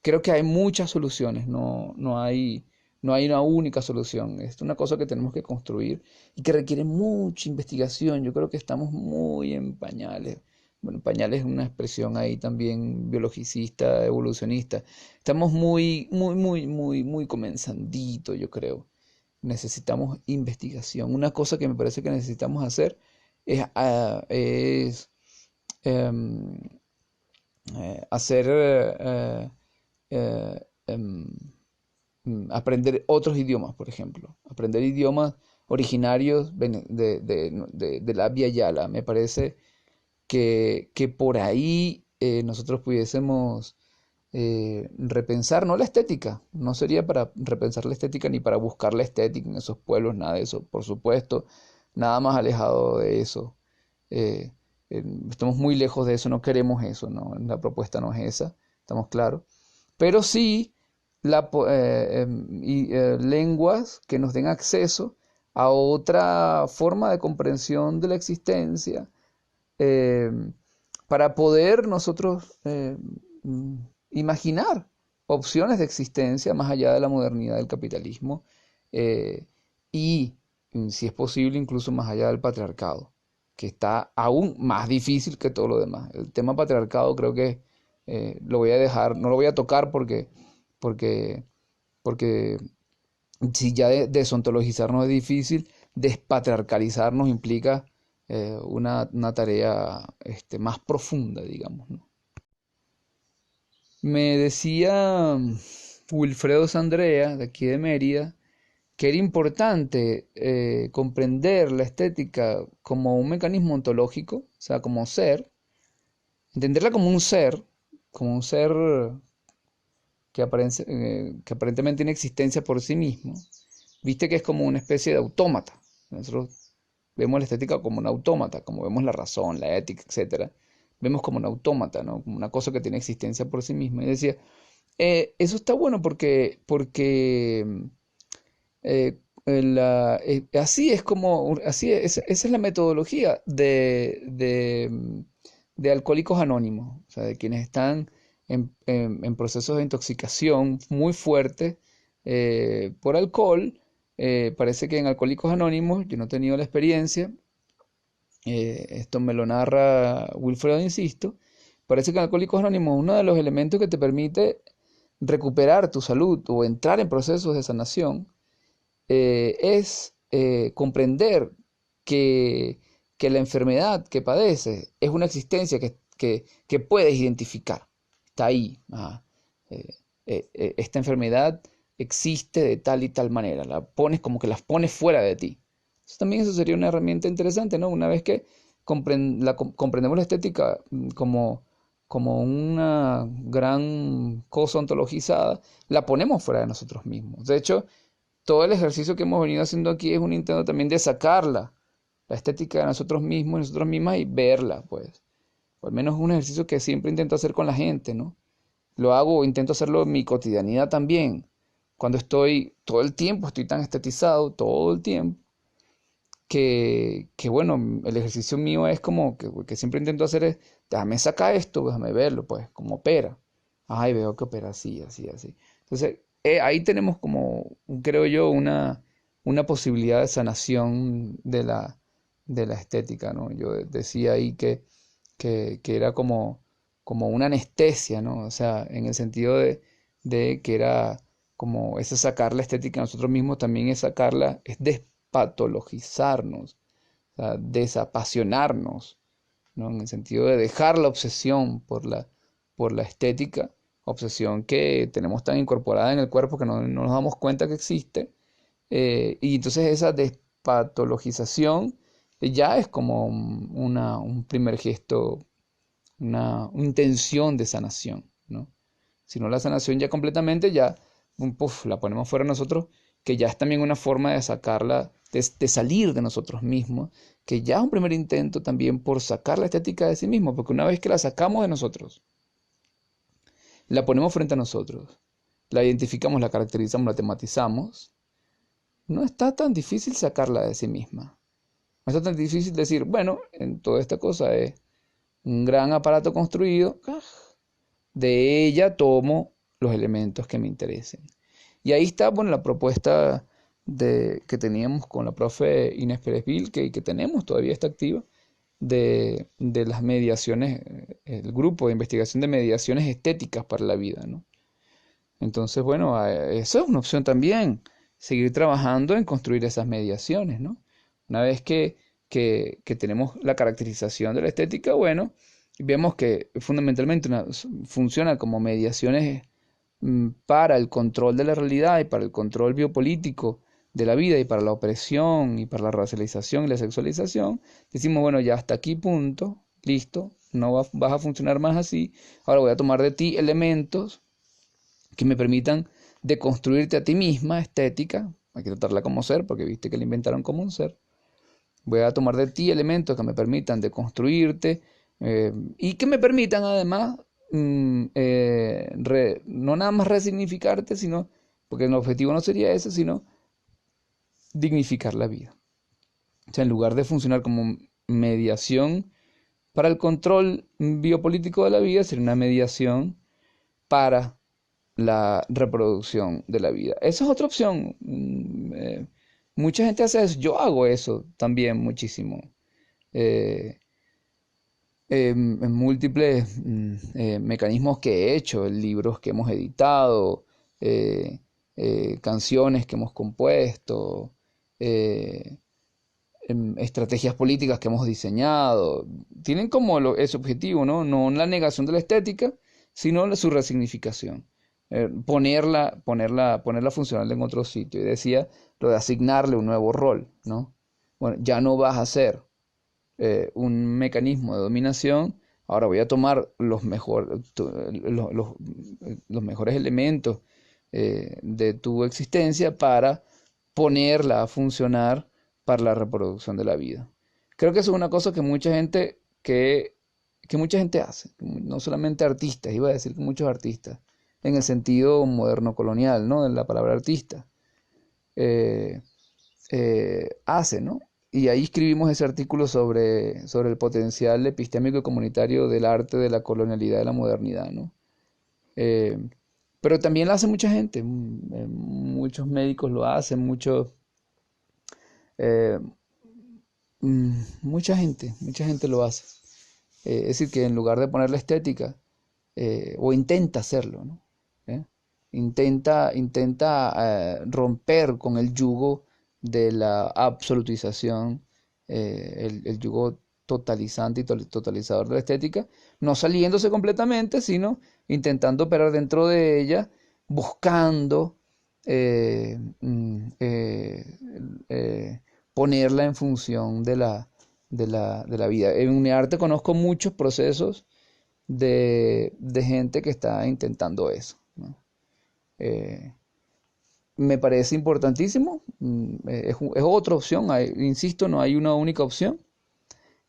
creo que hay muchas soluciones, no hay una única solución. Es una cosa que tenemos que construir y que requiere mucha investigación. Yo creo que estamos muy en pañales. Bueno, pañales es una expresión ahí también biologicista, evolucionista. Estamos muy comenzandito, yo creo. Necesitamos investigación. Una cosa que me parece que necesitamos hacer es em, hacer eh, em, aprender otros idiomas, por ejemplo. Aprender idiomas originarios de la Via Yala. Me parece que por ahí nosotros pudiésemos repensar, no la estética, no sería para repensar la estética ni para buscar la estética en esos pueblos, nada de eso, por supuesto, nada más alejado de eso. Eh, Estamos muy lejos de eso, no queremos eso, ¿no? La propuesta no es esa, estamos claros. Pero sí lenguas que nos den acceso a otra forma de comprensión de la existencia, eh, para poder nosotros imaginar opciones de existencia más allá de la modernidad del capitalismo, eh, y, si es posible, incluso más allá del patriarcado, que está aún más difícil que todo lo demás. El tema patriarcado creo que lo voy a dejar, no lo voy a tocar porque, porque si ya desontologizarnos es difícil, despatriarcalizarnos implica una tarea más profunda, digamos, ¿no? Me decía Wilfredo Sandrea, de aquí de Mérida, que era importante comprender la estética como un mecanismo ontológico, o sea, como ser, entenderla como un ser que aparentemente tiene existencia por sí mismo. Viste que es como una especie de autómata. Nosotros vemos la estética como un autómata, como vemos la razón, la ética, etcétera. Vemos como un autómata, ¿no? Como una cosa que tiene existencia por sí misma. Y decía, eso está bueno porque así es esa es la metodología de Alcohólicos Anónimos, o sea, de quienes están en procesos de intoxicación muy fuertes por alcohol. Parece que en Alcohólicos Anónimos, yo no he tenido la experiencia, esto me lo narra Wilfredo, insisto, parece que en Alcohólicos Anónimos uno de los elementos que te permite recuperar tu salud o entrar en procesos de sanación es comprender que, que la enfermedad que padeces es una existencia que puedes identificar. Está ahí. Esta enfermedad existe de tal y tal manera. La pones como que las pones fuera de ti. También eso sería una herramienta interesante, ¿no? Una vez que comprendemos la estética como una gran cosa ontologizada, la ponemos fuera de nosotros mismos. De hecho, todo el ejercicio que hemos venido haciendo aquí es un intento también de sacarla, la estética de nosotros mismos y nosotros mismas, y verla, pues. O al menos es un ejercicio que siempre intento hacer con la gente, ¿no? Lo hago, intento hacerlo en mi cotidianidad también. Cuando estoy todo el tiempo, estoy tan estetizado, todo el tiempo, que bueno, el ejercicio mío es como que siempre intento hacer es, déjame sacar esto, déjame verlo, pues, como opera. Ay, veo que opera así, así, así. Entonces, ahí tenemos como, creo yo, una posibilidad de sanación de la estética, ¿no? Yo decía ahí que era como una anestesia, ¿no? O sea, en el sentido de que era como ese sacar la estética a nosotros mismos, también es sacarla, es despatologizarnos, o sea, desapasionarnos, ¿no? En el sentido de dejar la obsesión por la estética, obsesión que tenemos tan incorporada en el cuerpo que no nos damos cuenta que existe, Y entonces esa despatologización ya es como un primer gesto, una intención de sanación, ¿no? Si no la sanación ya completamente, ya puf, la ponemos fuera de nosotros, que ya es también una forma de sacarla, de salir de nosotros mismos, que ya es un primer intento también por sacar la estética de sí mismo, porque una vez que la sacamos de nosotros, la ponemos frente a nosotros, la identificamos, la caracterizamos, la tematizamos, no está tan difícil sacarla de sí misma. No está tan difícil decir, bueno, en toda esta cosa es un gran aparato construido, de ella tomo los elementos que me interesen. Y ahí está, bueno, la propuesta que teníamos con la profe Inés Pérez Vilke y que tenemos, todavía está activa, de las mediaciones, el grupo de investigación de mediaciones estéticas para la vida, ¿no? Entonces, bueno, eso es una opción también, seguir trabajando en construir esas mediaciones, ¿no? Una vez que tenemos la caracterización de la estética, bueno, vemos que fundamentalmente funciona como mediaciones para el control de la realidad y para el control biopolítico de la vida y para la opresión y para la racialización y la sexualización, decimos, bueno, ya hasta aquí punto, listo, no vas a funcionar más así, ahora voy a tomar de ti elementos que me permitan deconstruirte a ti misma, estética, hay que tratarla como ser, porque viste que la inventaron como un ser. Voy a tomar de ti elementos que me permitan deconstruirte y que me permitan además no nada más resignificarte, sino, porque el objetivo no sería ese, sino dignificar la vida. O sea, en lugar de funcionar como mediación para el control biopolítico de la vida, sería una mediación para la reproducción de la vida. Esa es otra opción. Mucha gente hace eso. Yo hago eso también muchísimo. Eh, en múltiples mecanismos que he hecho, libros que hemos editado, eh, canciones que hemos compuesto, eh, estrategias políticas que hemos diseñado. Tienen como ese objetivo, ¿no? No la negación de la estética, sino su resignificación. Ponerla funcional en otro sitio. Y decía lo de asignarle un nuevo rol, ¿no? Bueno, ya no vas a ser un mecanismo de dominación. Ahora voy a tomar los mejores elementos de tu existencia para ponerla a funcionar para la reproducción de la vida. Creo que eso es una cosa que mucha gente hace, no solamente artistas, iba a decir que muchos artistas, en el sentido moderno colonial, ¿no? De la palabra artista. Eh, hace, ¿no? Y ahí escribimos ese artículo sobre el potencial epistémico y comunitario del arte de la colonialidad y de la modernidad, ¿no? Eh, pero también lo hace mucha gente, muchos médicos lo hacen, eh, mucha gente lo hace. Es decir, que en lugar de poner la estética, o intenta hacerlo, ¿no? ¿Eh? Intenta romper con el yugo de la absolutización, el yugo totalizante y totalizador de la estética, no saliéndose completamente, sino intentando operar dentro de ella, buscando eh, mm, eh, ponerla en función de la vida. En mi arte conozco muchos procesos de gente que está intentando eso, ¿no? Eh, Me parece importantísimo, es otra opción, insisto, no hay una única opción.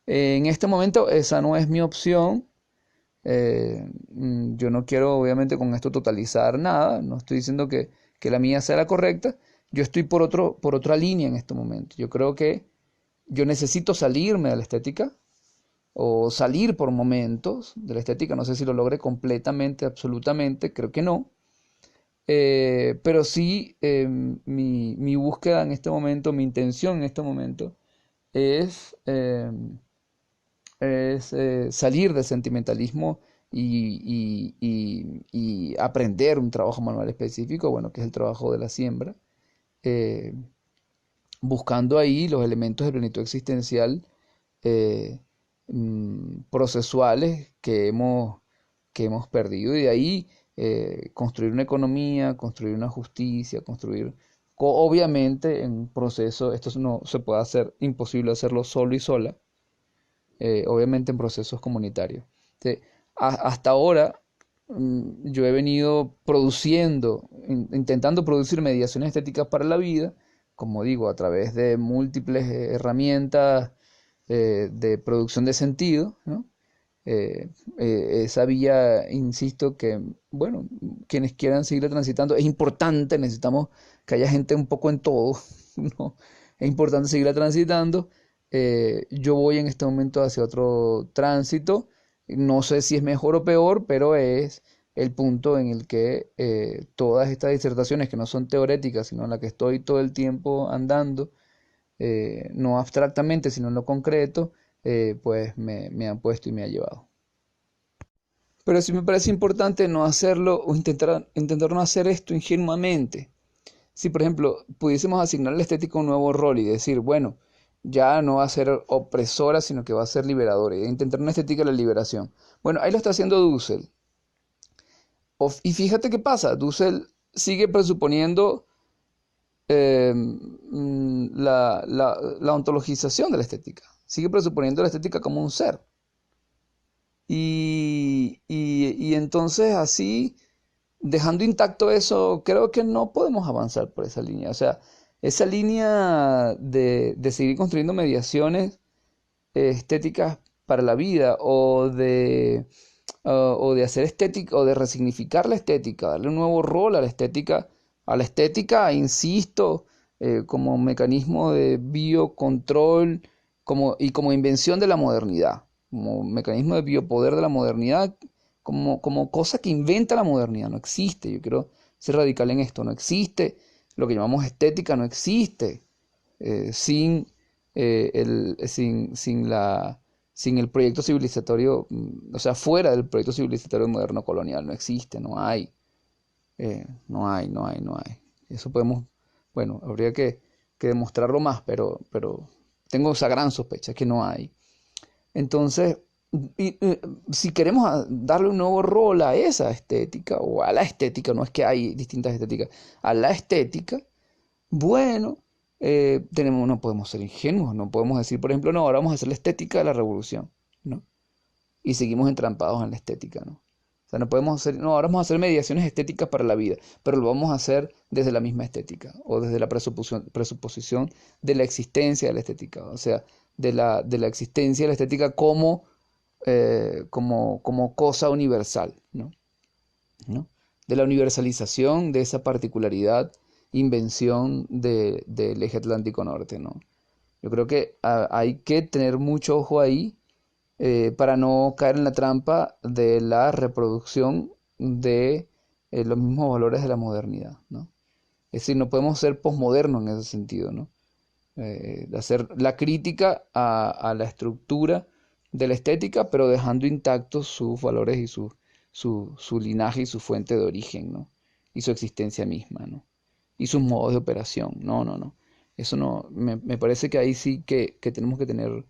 En este momento esa no es mi opción. Yo no quiero obviamente con esto totalizar nada, no estoy diciendo que la mía sea la correcta, yo estoy por otra línea en este momento. Yo creo que yo necesito salirme de la estética o salir por momentos de la estética, no sé si lo logre completamente, absolutamente, creo que no. Pero sí, mi búsqueda en este momento, mi intención en este momento es, salir del sentimentalismo y aprender un trabajo manual específico, bueno, que es el trabajo de la siembra, eh, buscando ahí los elementos de plenitud existencial eh, procesuales que hemos perdido y de ahí construir una economía, construir una justicia, construir obviamente en proceso, esto no se puede hacer, imposible hacerlo solo y sola, obviamente en procesos comunitarios. Entonces, hasta ahora yo he venido produciendo, intentando producir mediaciones estéticas para la vida, como digo, a través de múltiples herramientas de producción de sentido, ¿no? Eh, esa vía, insisto, que, bueno, quienes quieran seguirla transitando, es importante, necesitamos que haya gente un poco en todo, ¿no? Es importante seguirla transitando. Yo voy en este momento hacia otro tránsito, no sé si es mejor o peor, pero es el punto en el que todas estas disertaciones que no son teoréticas, sino en las que estoy todo el tiempo andando, no abstractamente, sino en lo concreto, pues me han puesto y me ha llevado. Pero sí me parece importante no hacerlo o intentar no hacer esto ingenuamente. Si, por ejemplo, pudiésemos asignar a la estética un nuevo rol y decir, bueno, ya no va a ser opresora, sino que va a ser liberadora, e intentar una estética de la liberación. Bueno, ahí lo está haciendo Dussel. Y fíjate qué pasa, Dussel sigue presuponiendo la ontologización de la estética. Sigue presuponiendo la estética como un ser. Y entonces así, dejando intacto eso, creo que no podemos avanzar por esa línea. O sea, esa línea de seguir construyendo mediaciones estéticas para la vida o de hacer estética o de resignificar la estética, darle un nuevo rol a la estética, insisto, como mecanismo de biocontrol y como invención de la modernidad, como mecanismo de biopoder de la modernidad, como cosa que inventa la modernidad, no existe. Yo quiero ser radical en esto, no existe. Lo que llamamos estética no existe sin, sin el proyecto civilizatorio, o sea, fuera del proyecto civilizatorio moderno colonial, no existe, no hay, no hay. Eso podemos, bueno, habría que demostrarlo más, pero tengo esa gran sospecha que no hay. Entonces, si queremos darle un nuevo rol a esa estética, o a la estética, no es que hay distintas estéticas, a la estética, bueno, no podemos ser ingenuos, no podemos decir, por ejemplo, no, ahora vamos a hacer la estética de la revolución, ¿no? Y seguimos entrampados en la estética, ¿no? O sea, no podemos hacer, no, ahora vamos a hacer mediaciones estéticas para la vida, pero lo vamos a hacer desde la misma estética, o desde la presuposición de la existencia de la estética, o sea, de la existencia de la estética como cosa universal, ¿no? ¿No? De la universalización de esa particularidad, invención del eje Atlántico Norte, ¿no? Yo creo que hay que tener mucho ojo ahí para no caer en la trampa de la reproducción de los mismos valores de la modernidad, ¿no? Es decir, no podemos ser posmodernos en ese sentido, ¿no? De hacer la crítica a la estructura de la estética, pero dejando intactos sus valores y su linaje y su fuente de origen, ¿no? Y su existencia misma, ¿no? Y sus modos de operación. No, no, no. Eso no, me parece que ahí sí que tenemos que tener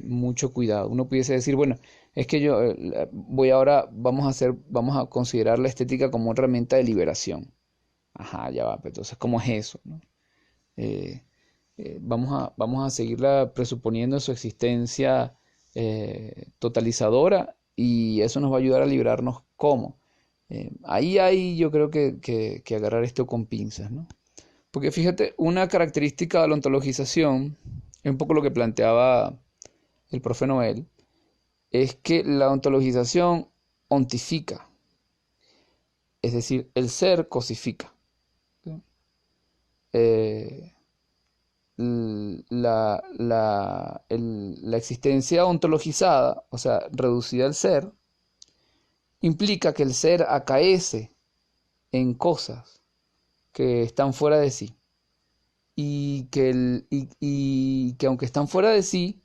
mucho cuidado. Uno pudiese decir, bueno, es que yo vamos a considerar la estética como una herramienta de liberación. Ajá, ya va, pero entonces, ¿cómo es eso, no? Eh, vamos a seguirla presuponiendo su existencia totalizadora y eso nos va a ayudar a librarnos cómo. Ahí yo creo que agarrar esto con pinzas, ¿no? Porque fíjate, una característica de la ontologización, es un poco lo que planteaba el profe Noel, es que la ontologización ontifica, es decir, el ser cosifica. ¿Sí? Eh, la existencia ontologizada, o sea, reducida al ser, implica que el ser acaece en cosas que están fuera de sí y que aunque están fuera de sí,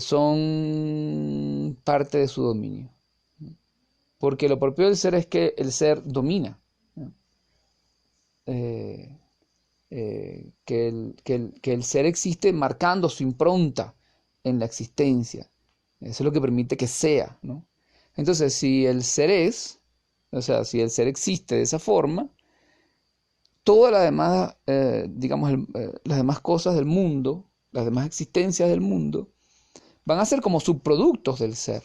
son parte de su dominio. Porque lo propio del ser es que el ser domina, ¿no? Eh, que el ser existe marcando su impronta en la existencia. Eso es lo que permite que sea, ¿no? Entonces, si el ser es, o sea, si el ser existe de esa forma, todas las demás, digamos, las demás cosas del mundo, las demás existencias del mundo, van a ser como subproductos del ser.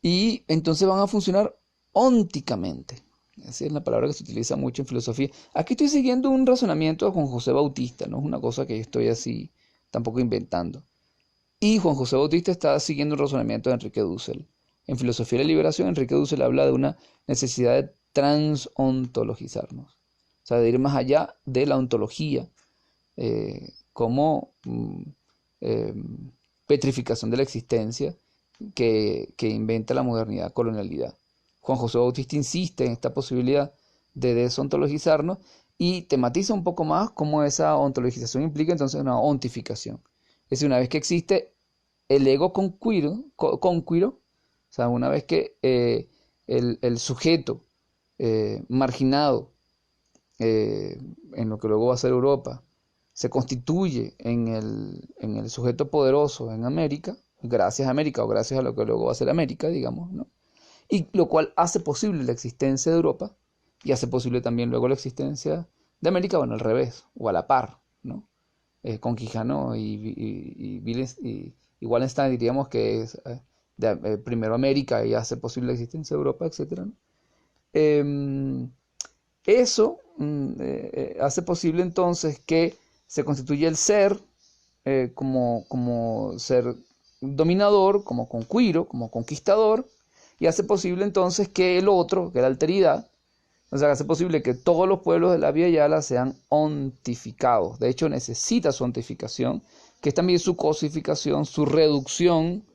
Y entonces van a funcionar ónticamente. Esa es la palabra que se utiliza mucho en filosofía. Aquí estoy siguiendo un razonamiento de Juan José Bautista, no es una cosa que yo estoy así tampoco inventando. Y Juan José Bautista está siguiendo un razonamiento de Enrique Dussel. En Filosofía de la Liberación, Enrique Dussel habla de una necesidad de transontologizarnos, o sea, de ir más allá de la ontología, como eh, petrificación de la existencia que inventa la modernidad colonialidad. Juan José Bautista insiste en esta posibilidad de desontologizarnos y tematiza un poco más cómo esa ontologización implica entonces una ontificación. Es decir, una vez que existe el ego conquiro, o sea, una vez que el sujeto marginado, en lo que luego va a ser Europa, se constituye en el sujeto poderoso en América, gracias a América o gracias a lo que luego va a ser América, digamos, ¿no? Y lo cual hace posible la existencia de Europa y hace posible también luego la existencia de América, bueno, al revés, o a la par, ¿no? Con Quijano y Wallenstein diríamos que es primero América y hace posible la existencia de Europa, etcétera, ¿no? Em, Eso hace posible entonces que se constituya el ser como ser dominador, como conquiro, como conquistador, y hace posible entonces que el otro, que la alteridad, o sea, hace posible que todos los pueblos de la Vía Yala sean ontificados. De hecho, necesita su ontificación, que es también su cosificación, su reducción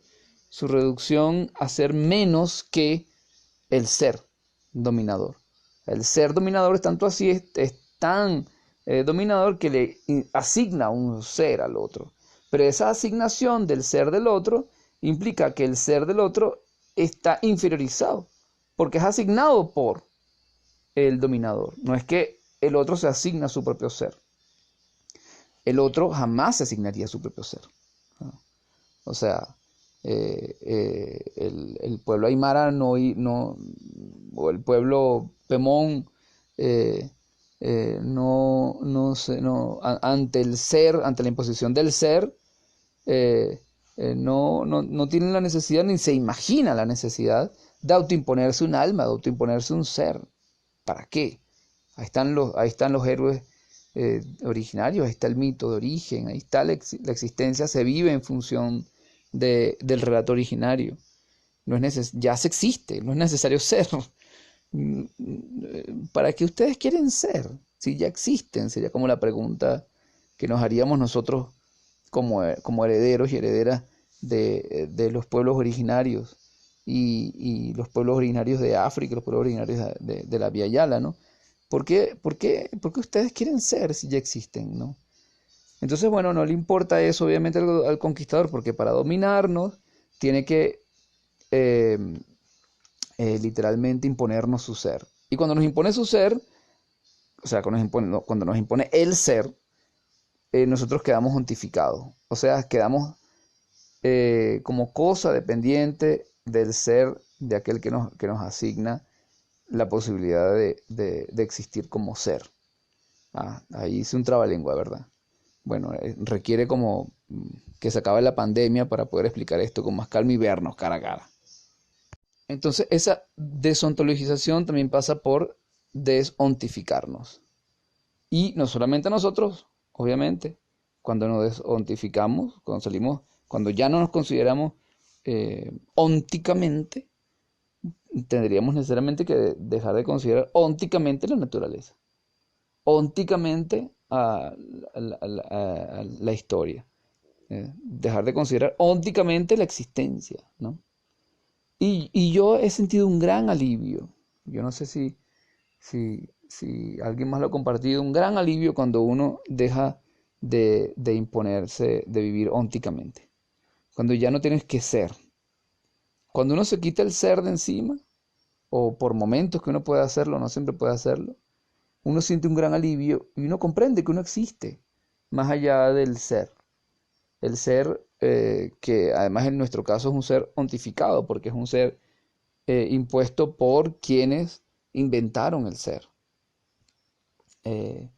a ser menos que el ser dominador. El ser dominador es tanto así, es tan dominador que le asigna un ser al otro. Pero esa asignación del ser del otro implica que el ser del otro está inferiorizado, porque es asignado por el dominador. No es que el otro se asigna a su propio ser. El otro jamás se asignaría a su propio ser. O sea, el pueblo aymara no, o el pueblo pemón ante el ser, ante la imposición del ser, no tienen la necesidad ni se imagina la necesidad de autoimponerse un alma, de autoimponerse un ser. ¿Para qué? Ahí están los héroes originarios, ahí está el mito de origen, ahí está la existencia, se vive en función del relato originario. Ya se existe, no es necesario ser. ¿Para qué ustedes quieren ser? Si ya existen, sería como la pregunta que nos haríamos nosotros como herederos y herederas de los pueblos originarios y los pueblos originarios de África, los pueblos originarios de la Vía Yala, ¿no? ¿Por qué ustedes quieren ser si ya existen, ¿no? Entonces, bueno, no le importa eso obviamente al conquistador, porque para dominarnos tiene que eh, literalmente imponernos su ser. Y cuando nos impone su ser, o sea, cuando nos impone el ser, nosotros quedamos ontificados. O sea, quedamos como cosa dependiente del ser de aquel que nos asigna la posibilidad de existir como ser. Ahí hice un trabalengua, ¿verdad? Bueno, requiere como que se acabe la pandemia para poder explicar esto con más calma y vernos cara a cara. Entonces, esa desontologización también pasa por desontificarnos. Y no solamente a nosotros, obviamente, cuando nos desontificamos, cuando ya no nos consideramos ónticamente, tendríamos necesariamente que dejar de considerar ónticamente la naturaleza, ónticamente a la historia, dejar de considerar ónticamente la existencia, ¿no? Y yo he sentido un gran alivio. Yo no sé si alguien más lo ha compartido, un gran alivio cuando uno deja de imponerse, de vivir ónticamente. Cuando ya no tienes que ser. Cuando uno se quita el ser de encima, o por momentos que uno puede hacerlo, no siempre puede hacerlo, uno siente un gran alivio y uno comprende que uno existe más allá del ser. El ser que además en nuestro caso es un ser ontificado, porque es un ser impuesto por quienes inventaron el ser. Eh,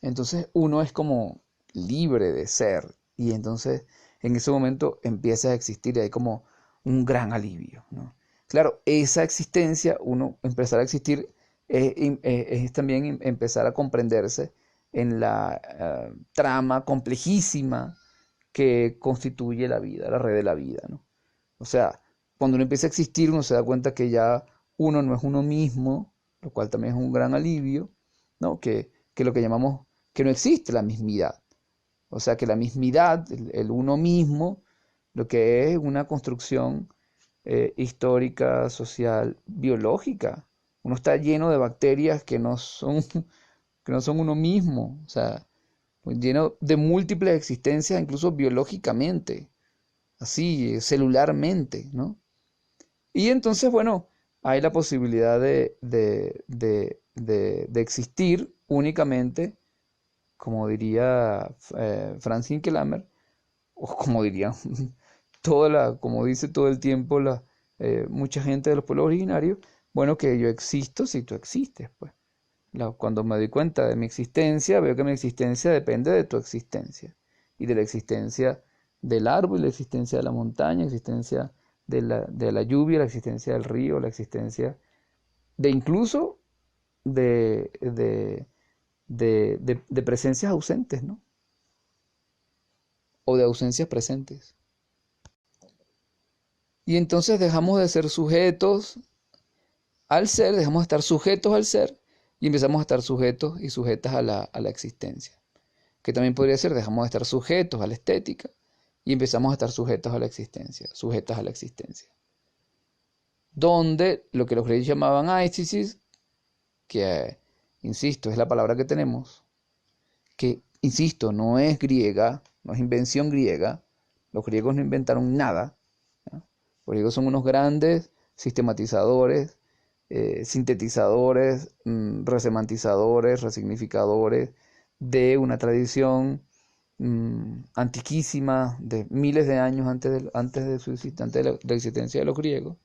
entonces uno es como libre de ser y entonces en ese momento empieza a existir y hay como un gran alivio, ¿no? Claro, esa existencia, uno empezar a existir es también empezar a comprenderse en la trama complejísima que constituye la vida, la red de la vida, ¿no? O sea, cuando uno empieza a existir, uno se da cuenta que ya uno no es uno mismo, lo cual también es un gran alivio, ¿no? Que lo que llamamos, que no existe la mismidad. O sea, que la mismidad, el uno mismo, lo que es una construcción histórica, social, biológica. Uno está lleno de bacterias que no son, que no son uno mismo. O sea, lleno de múltiples existencias, incluso biológicamente, así, celularmente, ¿no? Y entonces, bueno, hay la posibilidad de existir únicamente, como diría Franz Hinkelhammer, o como diría como dice todo el tiempo mucha gente de los pueblos originarios, bueno, que yo existo si tú existes, pues. Cuando me doy cuenta de mi existencia, veo que mi existencia depende de tu existencia y de la existencia del árbol, la existencia de la montaña, la existencia de la lluvia, la existencia del río, la existencia de incluso de presencias ausentes, ¿no? O de ausencias presentes. Y entonces dejamos de ser sujetos al ser, dejamos de estar sujetos al ser y empezamos a estar sujetos y sujetas a la existencia. Que también podría ser, dejamos de estar sujetos a la estética y empezamos a estar sujetos a la existencia, sujetas a la existencia. Donde lo que los griegos llamaban aistesis, que, insisto, es la palabra que tenemos, que, insisto, no es griega, no es invención griega, los griegos no inventaron nada, ¿no? Los griegos son unos grandes sistematizadores, sintetizadores, resemantizadores, resignificadores de una tradición antiquísima de miles de años antes de la existencia de los griegos.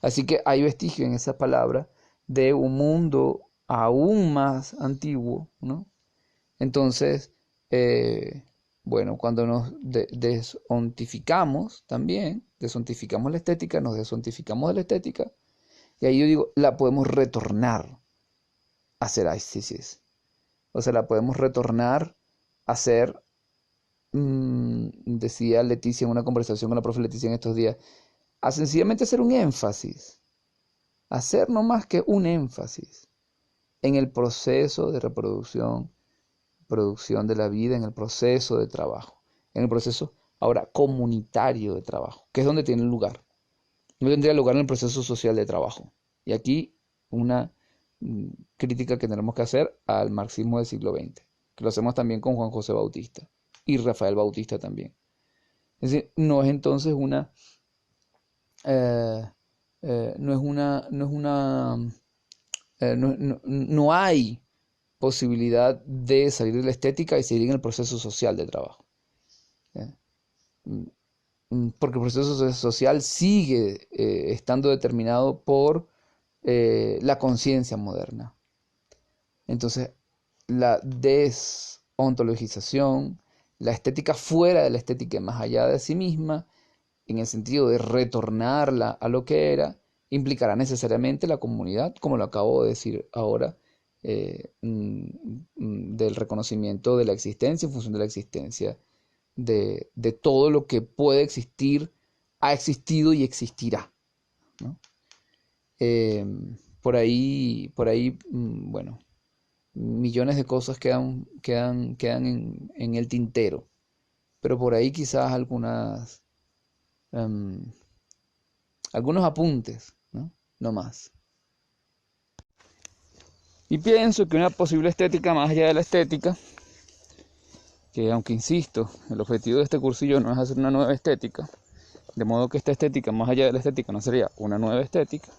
Así que hay vestigio en esa palabra de un mundo aún más antiguo, ¿no? Entonces, bueno, cuando nos desontificamos también, desontificamos la estética, nos desontificamos de la estética, y ahí yo digo, la podemos retornar a ser aistesis. O sea, la podemos retornar a ser, decía Leticia en una conversación con la profe Leticia en estos días, a sencillamente hacer un énfasis, hacer no más que un énfasis en el proceso de reproducción, producción de la vida, en el proceso de trabajo, en el proceso ahora comunitario de trabajo, que es donde tiene lugar. No tendría lugar en el proceso social de trabajo. Y aquí una crítica que tenemos que hacer al marxismo del siglo XX, que lo hacemos también con Juan José Bautista y Rafael Bautista también. Es decir, no es entonces una, no hay posibilidad de salir de la estética y seguir en el proceso social de trabajo. ¿Ya? Porque el proceso social sigue estando determinado por la conciencia moderna. Entonces, la desontologización, la estética fuera de la estética, más allá de sí misma, en el sentido de retornarla a lo que era, implicará necesariamente la comunidad, como lo acabo de decir ahora, del reconocimiento de la existencia en función de la existencia de todo lo que puede existir, ha existido y existirá, ¿no? Eh, por ahí, bueno, millones de cosas quedan en el tintero, pero por ahí quizás em, algunos apuntes, ¿no? No más. Y pienso que una posible estética más allá de la estética, que aunque insisto, el objetivo de este cursillo no es hacer una nueva estética, de modo que esta estética, más allá de la estética, no sería una nueva estética,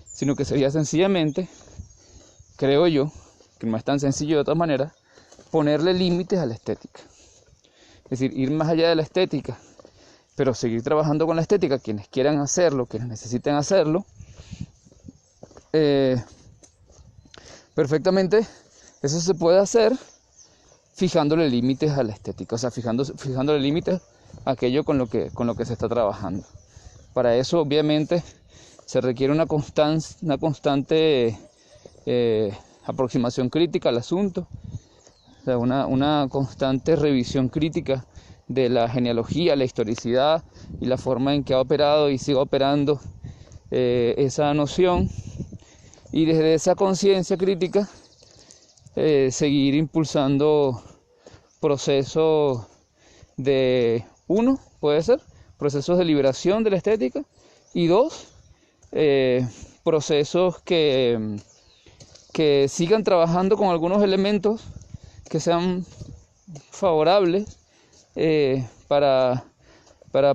sino que sería sencillamente, creo yo, que no es tan sencillo de todas maneras, ponerle límites a la estética. Es decir, ir más allá de la estética, pero seguir trabajando con la estética, quienes quieran hacerlo, quienes necesiten hacerlo, perfectamente Eso se puede hacer fijándole límites a la estética, o sea, fijándole límites a aquello con lo que se está trabajando. Para eso, obviamente, se requiere una constante aproximación crítica al asunto, o sea, una constante revisión crítica de la genealogía, la historicidad y la forma en que ha operado y sigue operando esa noción, y desde esa conciencia crítica seguir impulsando procesos de, uno, puede ser, procesos de liberación de la estética, y dos, procesos que sigan trabajando con algunos elementos que sean favorables para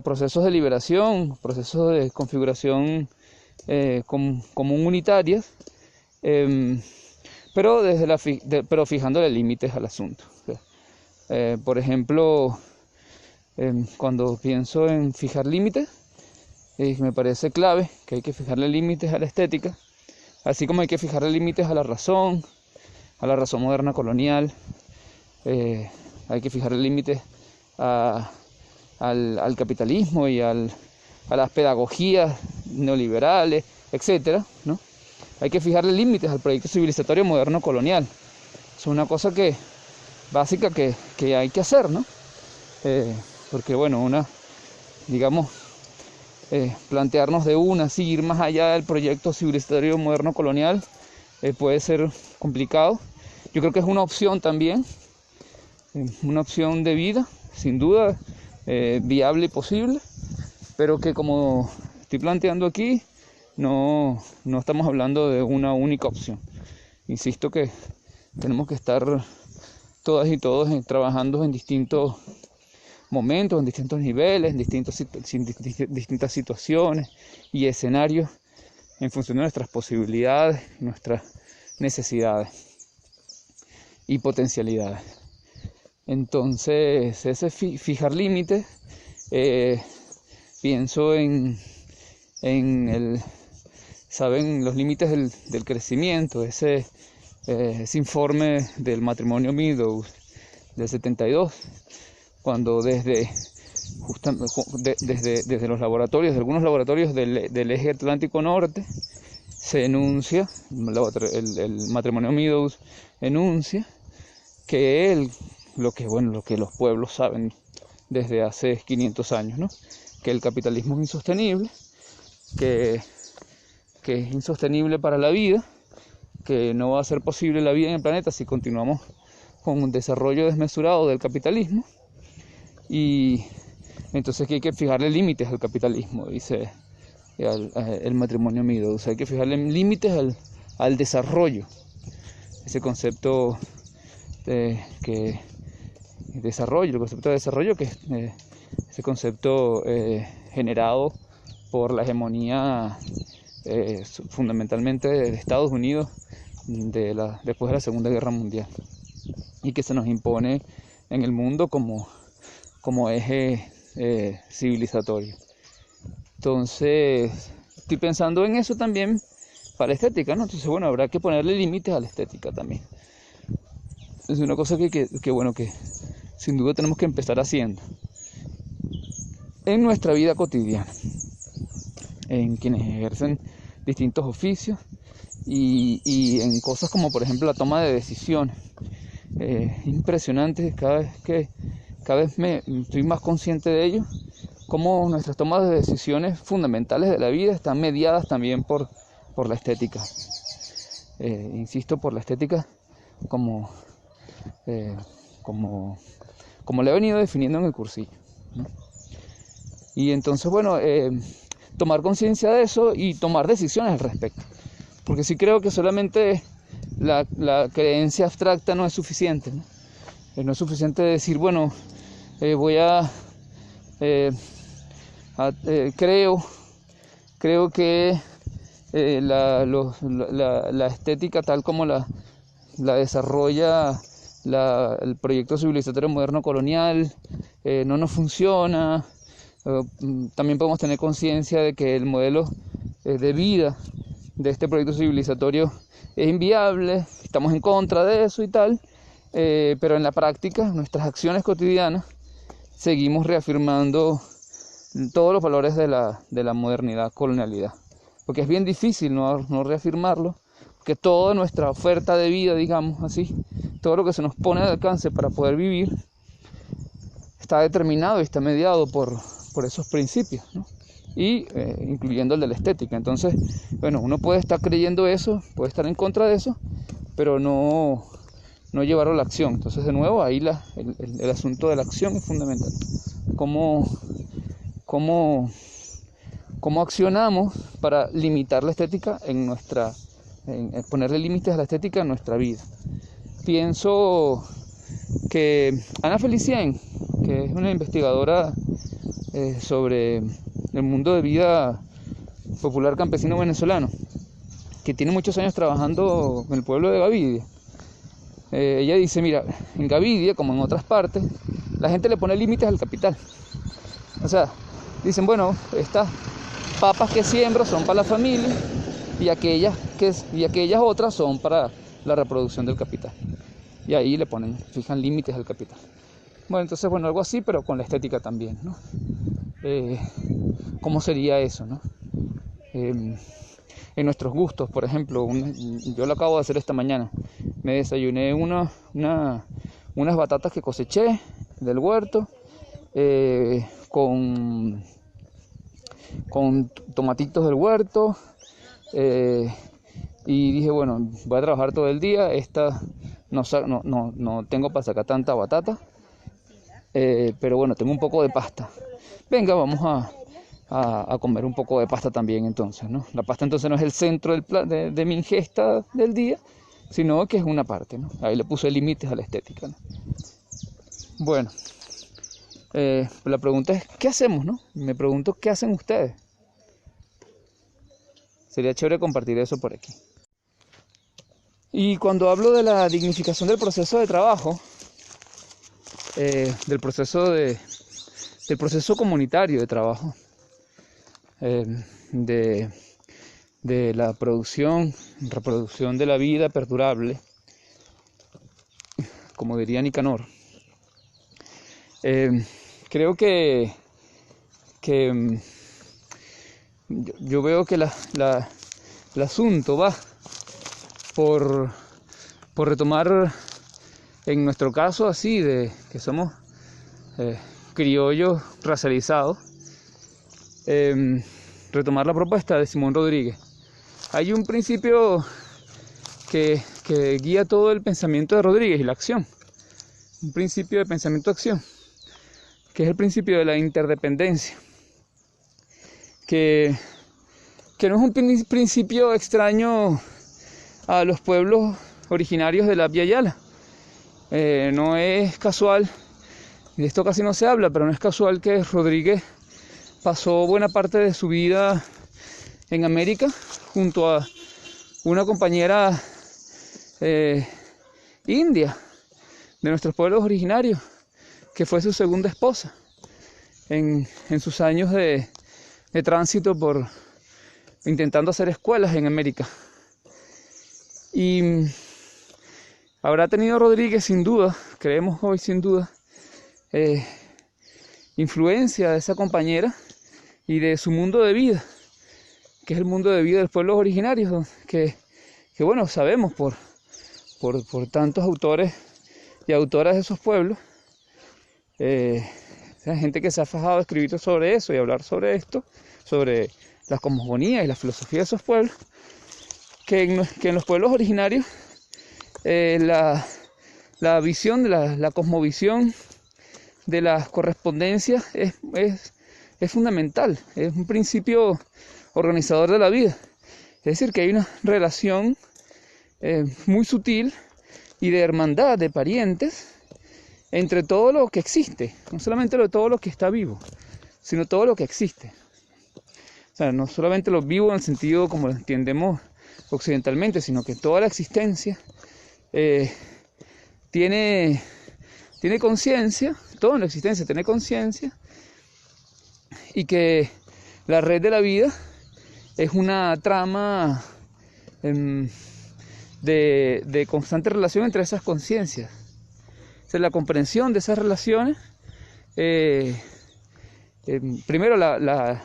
procesos de liberación, procesos de configuración común unitarias, pero pero fijándole límites al asunto. Por ejemplo, cuando pienso en fijar límites, me parece clave que hay que fijarle límites a la estética, así como hay que fijarle límites a la razón moderna colonial, hay que fijarle límites al capitalismo y a las pedagogías neoliberales, etcétera, ¿no? Hay que fijarle límites al proyecto civilizatorio moderno colonial. Es una cosa básica que hay que hacer, ¿no? Porque bueno, plantearnos seguir más allá del proyecto civilizatorio moderno colonial puede ser complicado. Yo creo que es una opción también, una opción de vida, sin duda, viable y posible, pero que, como estoy planteando aquí, no estamos hablando de una única opción. Insisto que tenemos que estar todas y todos trabajando en distintos momentos, en distintos niveles, en distintas situaciones y escenarios, en función de nuestras posibilidades, nuestras necesidades y potencialidades. Entonces, ese fijar límites, pienso en los límites del crecimiento, ese informe del matrimonio Meadows del 72, cuando desde los laboratorios, de algunos laboratorios del eje Atlántico Norte, se enuncia, el matrimonio Meadows enuncia que lo que los pueblos saben desde hace 500 años, ¿no? Que el capitalismo es insostenible, que es insostenible para la vida, que no va a ser posible la vida en el planeta si continuamos con un desarrollo desmesurado del capitalismo, y entonces que hay que fijarle límites al capitalismo, dice el matrimonio Meadows. Hay que fijarle límites al desarrollo, ese concepto el concepto de desarrollo, que es ese concepto generado por la hegemonía fundamentalmente de Estados Unidos después de la Segunda Guerra Mundial, y que se nos impone en el mundo como eje civilizatorio. Entonces, estoy pensando en eso también para la estética, ¿no? Entonces, bueno, habrá que ponerle límites a la estética también. Es una cosa que sin duda tenemos que empezar haciendo en nuestra vida cotidiana, en quienes ejercen distintos oficios y en cosas como, por ejemplo, la toma de decisiones. Impresionante, cada vez estoy más consciente de ello, cómo nuestras tomas de decisiones fundamentales de la vida están mediadas también por la estética. Insisto, por la estética como le he venido definiendo en el cursillo, ¿no? Y entonces, bueno, tomar conciencia de eso y tomar decisiones al respecto, porque sí creo que solamente la creencia abstracta no es suficiente, ¿no? No es suficiente decir, bueno, creo que la estética tal como la desarrolla el proyecto civilizatorio moderno colonial no nos funciona. También podemos tener conciencia de que el modelo de vida de este proyecto civilizatorio es inviable, estamos en contra de eso y tal, pero en la práctica, nuestras acciones cotidianas, seguimos reafirmando todos los valores de la modernidad, colonialidad, porque es bien difícil no reafirmarlo, porque toda nuestra oferta de vida, digamos así, todo lo que se nos pone al alcance para poder vivir, está determinado y está mediado por esos principios, ¿no? Y incluyendo el de la estética. Entonces, bueno, uno puede estar creyendo eso, puede estar en contra de eso, pero no llevarlo a la acción. Entonces, de nuevo, ahí el asunto de la acción es fundamental. ¿Cómo accionamos para limitar la estética en ponerle límites a la estética en nuestra vida? Pienso que Ana Felicien, que es una investigadora sobre el mundo de vida popular campesino venezolano, que tiene muchos años trabajando en el pueblo de Gavidia, ella dice, mira, en Gavidia, como en otras partes, la gente le pone límites al capital. O sea, dicen, bueno, estas papas que siembro son para la familia y aquellas otras son para la reproducción del capital. Y ahí fijan límites al capital. Bueno, entonces, bueno, algo así, pero con la estética también, ¿no? ¿Cómo sería eso, no? En nuestros gustos, por ejemplo, yo lo acabo de hacer esta mañana. Me desayuné unas batatas que coseché del huerto, con tomatitos del huerto, y dije, bueno, voy a trabajar todo el día, no tengo para sacar tanta batata, pero bueno, tengo un poco de pasta. Venga, vamos a comer un poco de pasta también entonces, ¿no? La pasta entonces no es el centro de mi ingesta del día, sino que es una parte, ¿no? Ahí le puse límites a la estética, ¿no? Bueno, la pregunta es, ¿qué hacemos, no? Me pregunto, ¿qué hacen ustedes? Sería chévere compartir eso por aquí. Y cuando hablo de la dignificación del proceso de trabajo, del proceso comunitario de trabajo, de la reproducción de la vida perdurable, como diría Nicanor, creo que yo veo que el asunto va por retomar, en nuestro caso así, de que somos criollos racializados, retomar la propuesta de Simón Rodríguez. Hay un principio que guía todo el pensamiento de Rodríguez y la acción, un principio de pensamiento-acción, que es el principio de la interdependencia, que no es un principio extraño a los pueblos originarios de la Via Yala. No es casual, de esto casi no se habla, pero no es casual que Rodríguez pasó buena parte de su vida en América junto a una compañera india de nuestros pueblos originarios, que fue su segunda esposa en sus años de tránsito intentando hacer escuelas en América. Y habrá tenido Rodríguez, sin duda, creemos hoy sin duda, influencia de esa compañera y de su mundo de vida, que es el mundo de vida de los pueblos originarios, que bueno, sabemos por tantos autores y autoras de esos pueblos, gente que se ha fajado a escribir sobre eso y hablar sobre esto, sobre la cosmogonía y la filosofía de esos pueblos, que en los pueblos originarios la visión, la cosmovisión de las correspondencias es fundamental, es un principio organizador de la vida. Es decir, que hay una relación muy sutil y de hermandad, de parientes, entre todo lo que existe, no solamente todo lo que está vivo, sino todo lo que existe. O sea, no solamente lo vivo en el sentido como lo entendemos occidentalmente, sino que toda la existencia tiene conciencia, toda la existencia tiene conciencia, y que la red de la vida es una trama de constante relación entre esas conciencias. O sea, la comprensión de esas relaciones, primero la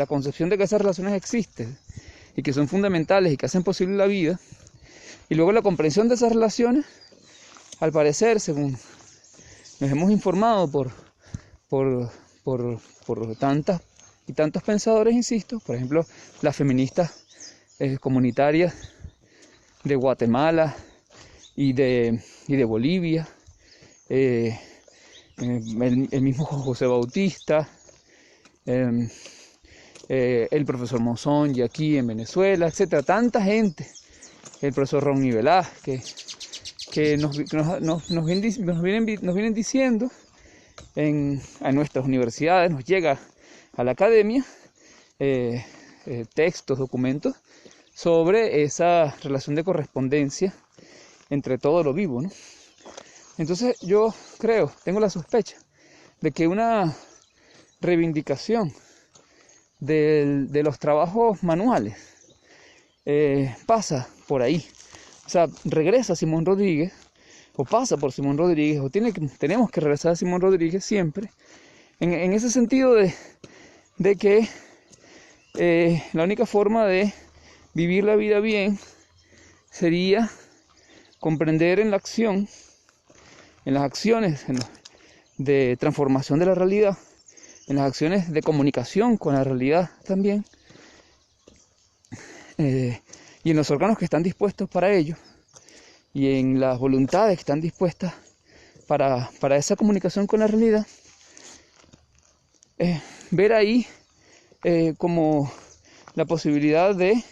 concepción de que esas relaciones existen y que son fundamentales y que hacen posible la vida, y luego la comprensión de esas relaciones, al parecer, según nos hemos informado por tantas y tantos pensadores, insisto, por ejemplo, las feministas comunitarias de Guatemala y de Bolivia, el mismo José Bautista, el profesor Monzón y aquí en Venezuela, etcétera, tanta gente, el profesor Ronnie Velázquez, que nos vienen diciendo a nuestras universidades, nos llega a la academia textos, documentos sobre esa relación de correspondencia entre todo lo vivo, ¿no? Entonces yo tengo la sospecha de que una reivindicación de los trabajos manuales pasa por ahí. O sea, regresa Simón Rodríguez, o pasa por Simón Rodríguez, o tenemos que regresar a Simón Rodríguez siempre, en ese sentido de que la única forma de vivir la vida bien sería comprender en la acción, en las acciones de transformación de la realidad, en las acciones de comunicación con la realidad también, y en los órganos que están dispuestos para ello, y en las voluntades que están dispuestas para esa comunicación con la realidad, ver ahí como la posibilidad de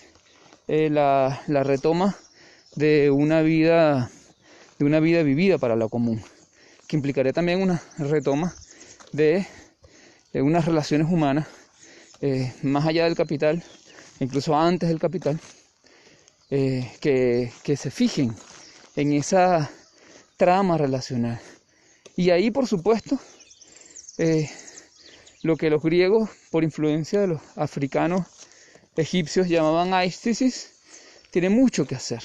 la retoma de una vida vivida para lo común, que implicaría también una retoma de unas relaciones humanas más allá del capital, incluso antes del capital, que se fijen en esa trama relacional. Y ahí, por supuesto, lo que los griegos, por influencia de los africanos egipcios, llamaban aistesis, tiene mucho que hacer,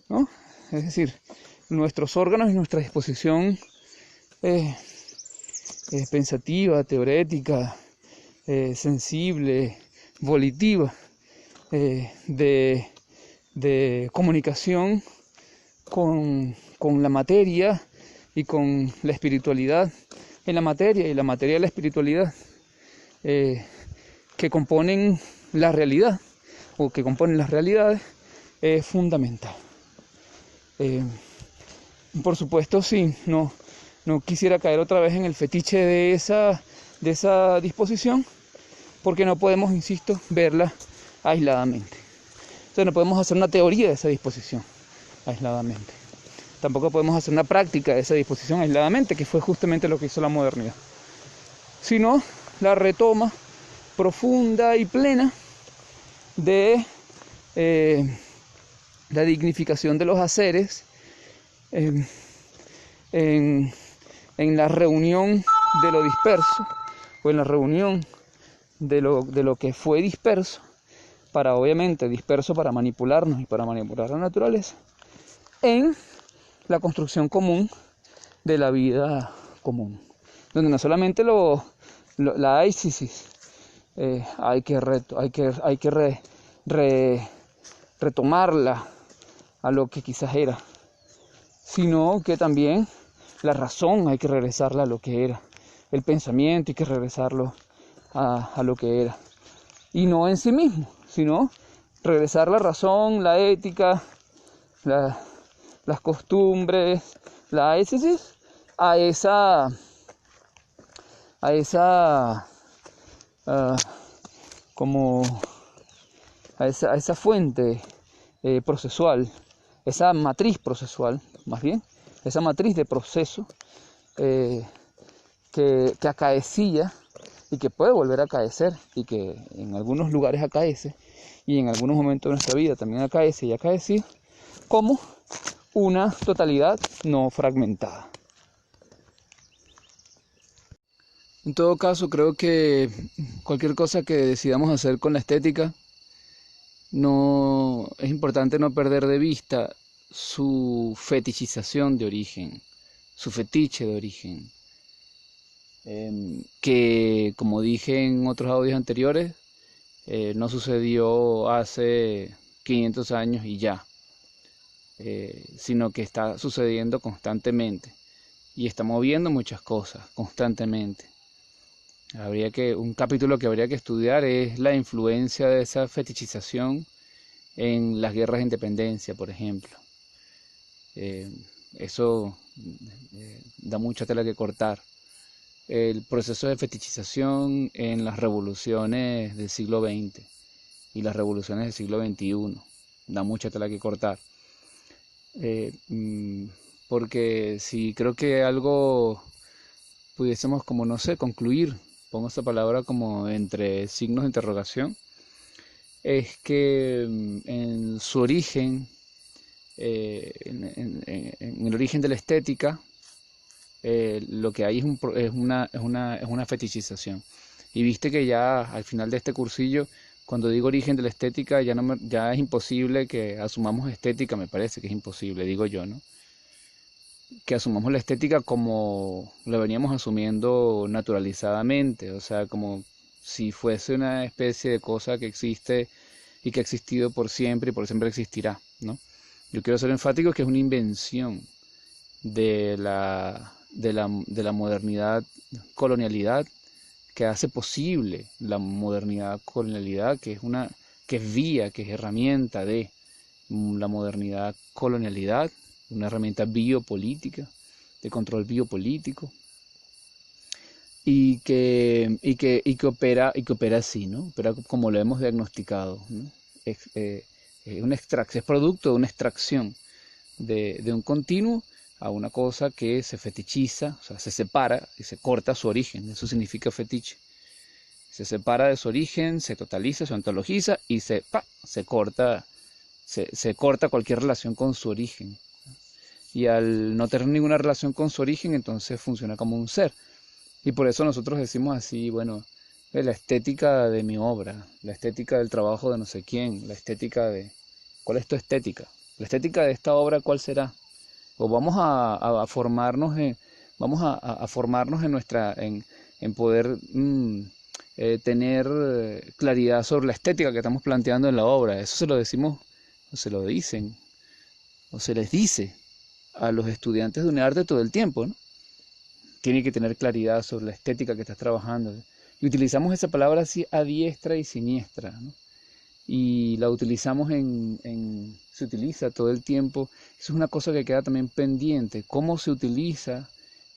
¿no? Es decir, nuestros órganos y nuestra disposición pensativa, teorética, sensible, volitiva, de comunicación con la materia y con la espiritualidad en la materia y la materia y la espiritualidad que componen la realidad o que componen las realidades es fundamental. Por supuesto, sí, no quisiera caer otra vez en el fetiche de esa disposición, porque no podemos, insisto, verla aisladamente. Entonces no podemos hacer una teoría de esa disposición aisladamente. Tampoco podemos hacer una práctica de esa disposición aisladamente, que fue justamente lo que hizo la modernidad. Sino la retoma profunda y plena de la dignificación de los haceres en la reunión de lo disperso, o en la reunión de lo que fue disperso, obviamente disperso para manipularnos y para manipular la naturaleza, en la construcción común de la vida común, donde no solamente la aistesis hay que retomarla a lo que quizás era, sino que también la razón hay que regresarla a lo que era, el pensamiento hay que regresarlo a lo que era, y no en sí mismo, sino regresar la razón, la ética, las costumbres, la aistesis a esa como a esa fuente procesual, esa matriz procesual, más bien, esa matriz de proceso que acaecía y que puede volver a acaecer, y que en algunos lugares acaece, y en algunos momentos de nuestra vida también acaece y acaecido, como una totalidad no fragmentada. En todo caso, creo que cualquier cosa que decidamos hacer con la estética no es importante no perder de vista su fetichización de origen, su fetiche de origen, que como dije en otros audios anteriores, no sucedió hace 500 años y ya, sino que está sucediendo constantemente y está moviendo muchas cosas constantemente. Un capítulo que habría que estudiar es la influencia de esa fetichización en las guerras de independencia, por ejemplo. Eso da mucha tela que cortar. El proceso de fetichización en las revoluciones del siglo XX y las revoluciones del siglo XXI da mucha tela que cortar. Porque si creo que algo pudiésemos, como no sé, concluir, pongo esta palabra como entre signos de interrogación, es que en su origen, en el origen de la estética, lo que hay es una fetichización. Y viste que ya al final de este cursillo, cuando digo origen de la estética, ya es imposible que asumamos estética, me parece que es imposible, digo yo, ¿no? Que asumamos la estética como lo veníamos asumiendo naturalizadamente, o sea, como si fuese una especie de cosa que existe y que ha existido por siempre y por siempre existirá, ¿no? Yo quiero ser enfático que es una invención de la modernidad, colonialidad, que hace posible la modernidad, colonialidad, que es vía, que es herramienta de la modernidad, colonialidad, una herramienta biopolítica, de control biopolítico, y que opera así, ¿no? Opera como lo hemos diagnosticado, ¿no? Es producto de una extracción de un continuo a una cosa que se fetichiza, o sea, se separa y se corta su origen. Eso significa fetiche. Se separa de su origen, se totaliza, se ontologiza y se corta cualquier relación con su origen. Y al no tener ninguna relación con su origen, entonces funciona como un ser. Y por eso nosotros decimos así, bueno, la estética de mi obra, la estética del trabajo de no sé quién, la estética de... ¿Cuál es tu estética? La estética de esta obra, ¿cuál será? O vamos a formarnos a formarnos en poder tener claridad sobre la estética que estamos planteando en la obra. Eso se lo decimos, o se lo dicen, o se les dice a los estudiantes de UNEARTE todo el tiempo, ¿no? Tiene que tener claridad sobre la estética que estás trabajando. Y utilizamos esa palabra así a diestra y siniestra, ¿no? Y la utilizamos se utiliza todo el tiempo. Eso es una cosa que queda también pendiente, cómo se utiliza,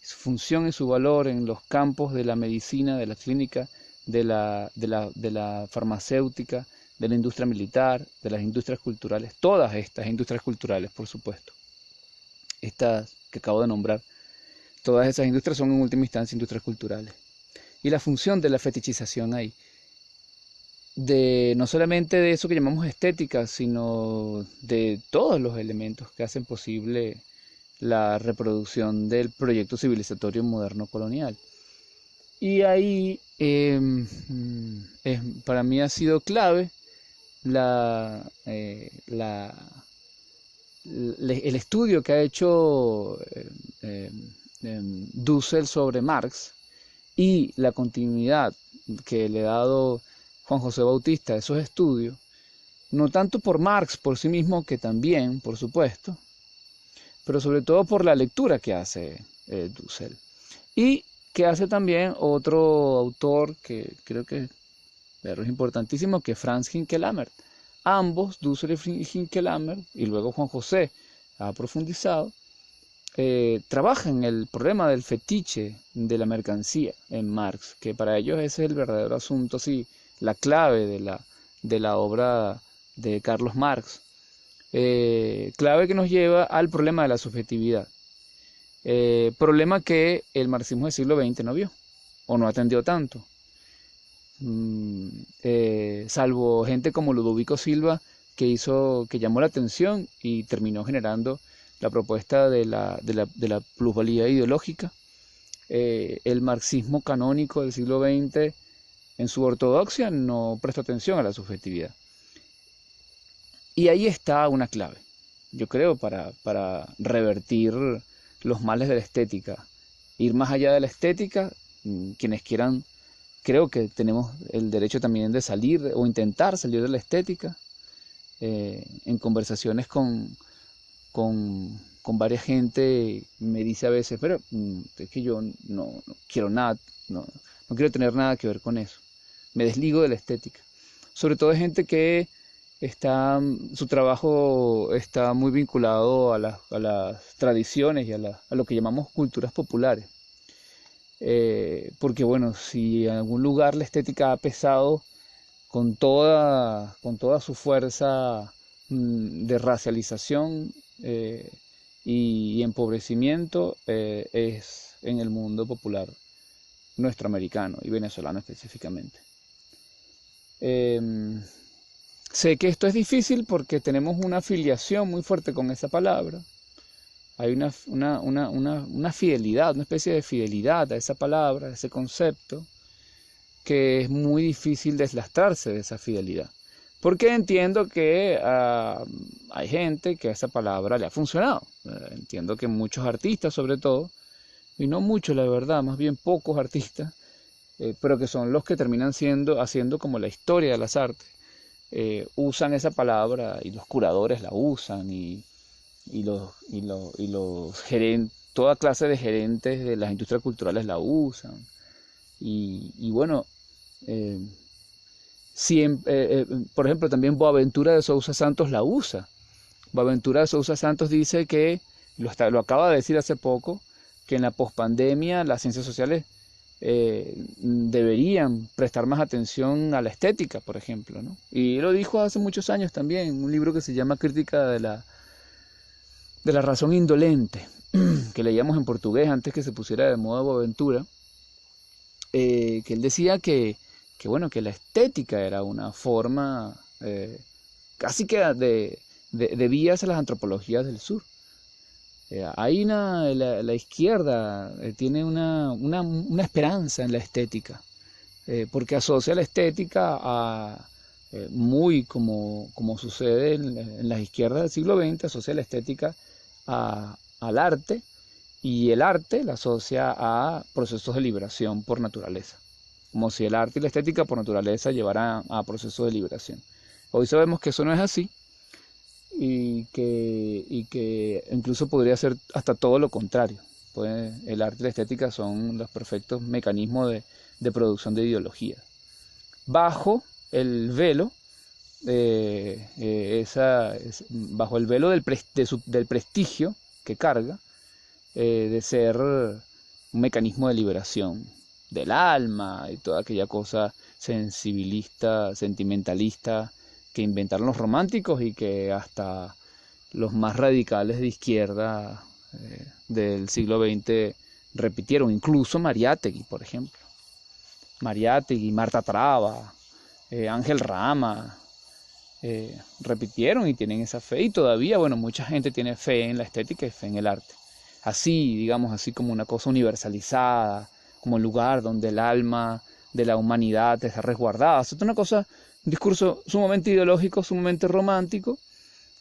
su función y su valor en los campos de la medicina, de la clínica, de la farmacéutica, de la industria militar, de las industrias culturales, todas estas industrias culturales, por supuesto, estas que acabo de nombrar, todas esas industrias son en última instancia industrias culturales. Y la función de la fetichización ahí, no solamente de eso que llamamos estética, sino de todos los elementos que hacen posible la reproducción del proyecto civilizatorio moderno colonial. Y ahí para mí ha sido clave el estudio que ha hecho Dussel sobre Marx y la continuidad que le ha dado Juan José Bautista a esos estudios, no tanto por Marx por sí mismo, que también, por supuesto, pero sobre todo por la lectura que hace Dussel. Y que hace también otro autor que creo que es importantísimo, que es Franz Hinckelammer. Ambos, Dussel y Hinckelammer, y luego Juan José ha profundizado, trabajan el problema del fetiche de la mercancía en Marx, que para ellos ese es el verdadero asunto, sí, la clave de la obra de Carlos Marx. Clave que nos lleva al problema de la subjetividad. Problema que el marxismo del siglo XX no vio o no atendió tanto. Salvo gente como Ludovico Silva, que llamó la atención y terminó generando la propuesta de la plusvalía ideológica. El marxismo canónico del siglo XX, en su ortodoxia, no prestó atención a la subjetividad. Y ahí está una clave, yo creo, para revertir los males de la estética. Ir más allá de la estética, quienes quieran, creo que tenemos el derecho también de salir o intentar salir de la estética, en conversaciones con varias gente me dice a veces, pero es que yo no quiero nada, no quiero tener nada que ver con eso. Me desligo de la estética. Sobre todo gente que su trabajo está muy vinculado a las tradiciones y a lo que llamamos culturas populares. Porque bueno, si en algún lugar la estética ha pesado con toda su fuerza de racialización y empobrecimiento, es en el mundo popular nuestro americano y venezolano específicamente. Eh, Sé que esto es difícil porque tenemos una afiliación muy fuerte con esa palabra. Hay una fidelidad, una especie de fidelidad a esa palabra, a ese concepto, que es muy difícil deslastrarse de esa fidelidad. Porque entiendo que hay gente que a esa palabra le ha funcionado. Entiendo que muchos artistas, sobre todo, y no muchos, la verdad, más bien pocos artistas, pero que son los que terminan haciendo como la historia de las artes, usan esa palabra y los curadores la usan y los gerentes, toda clase de gerentes de las industrias culturales la usan. Y bueno, eh, por ejemplo, también Boaventura de Sousa Santos la usa. Boaventura de Sousa Santos dice que, lo acaba de decir hace poco, que en la pospandemia las ciencias sociales deberían prestar más atención a la estética, por ejemplo, ¿no? Y lo dijo hace muchos años también, en un libro que se llama Crítica de la razón indolente, que leíamos en portugués antes que se pusiera de moda Boaventura, que él decía bueno, que la estética era una forma casi que de vías a las antropologías del sur. La izquierda tiene una esperanza en la estética, porque asocia la estética muy como sucede en las izquierdas del siglo XX, asocia la estética al arte, y el arte la asocia a procesos de liberación por naturaleza, como si el arte y la estética por naturaleza llevaran a procesos de liberación. Hoy sabemos que eso no es así, y que incluso podría ser hasta todo lo contrario. Pues el arte y la estética son los perfectos mecanismos de producción de ideología. Bajo el velo, bajo el velo del prestigio que carga, de ser un mecanismo de liberación del alma y toda aquella cosa sensibilista, sentimentalista que inventaron los románticos y que hasta los más radicales de izquierda del siglo XX repitieron, incluso Mariátegui, por ejemplo. Mariátegui, Marta Traba, Ángel Rama, repitieron y tienen esa fe, y todavía, bueno, mucha gente tiene fe en la estética y fe en el arte. Así, digamos, así como una cosa universalizada, como el lugar donde el alma de la humanidad está resguardada. Es una cosa, un discurso sumamente ideológico, sumamente romántico,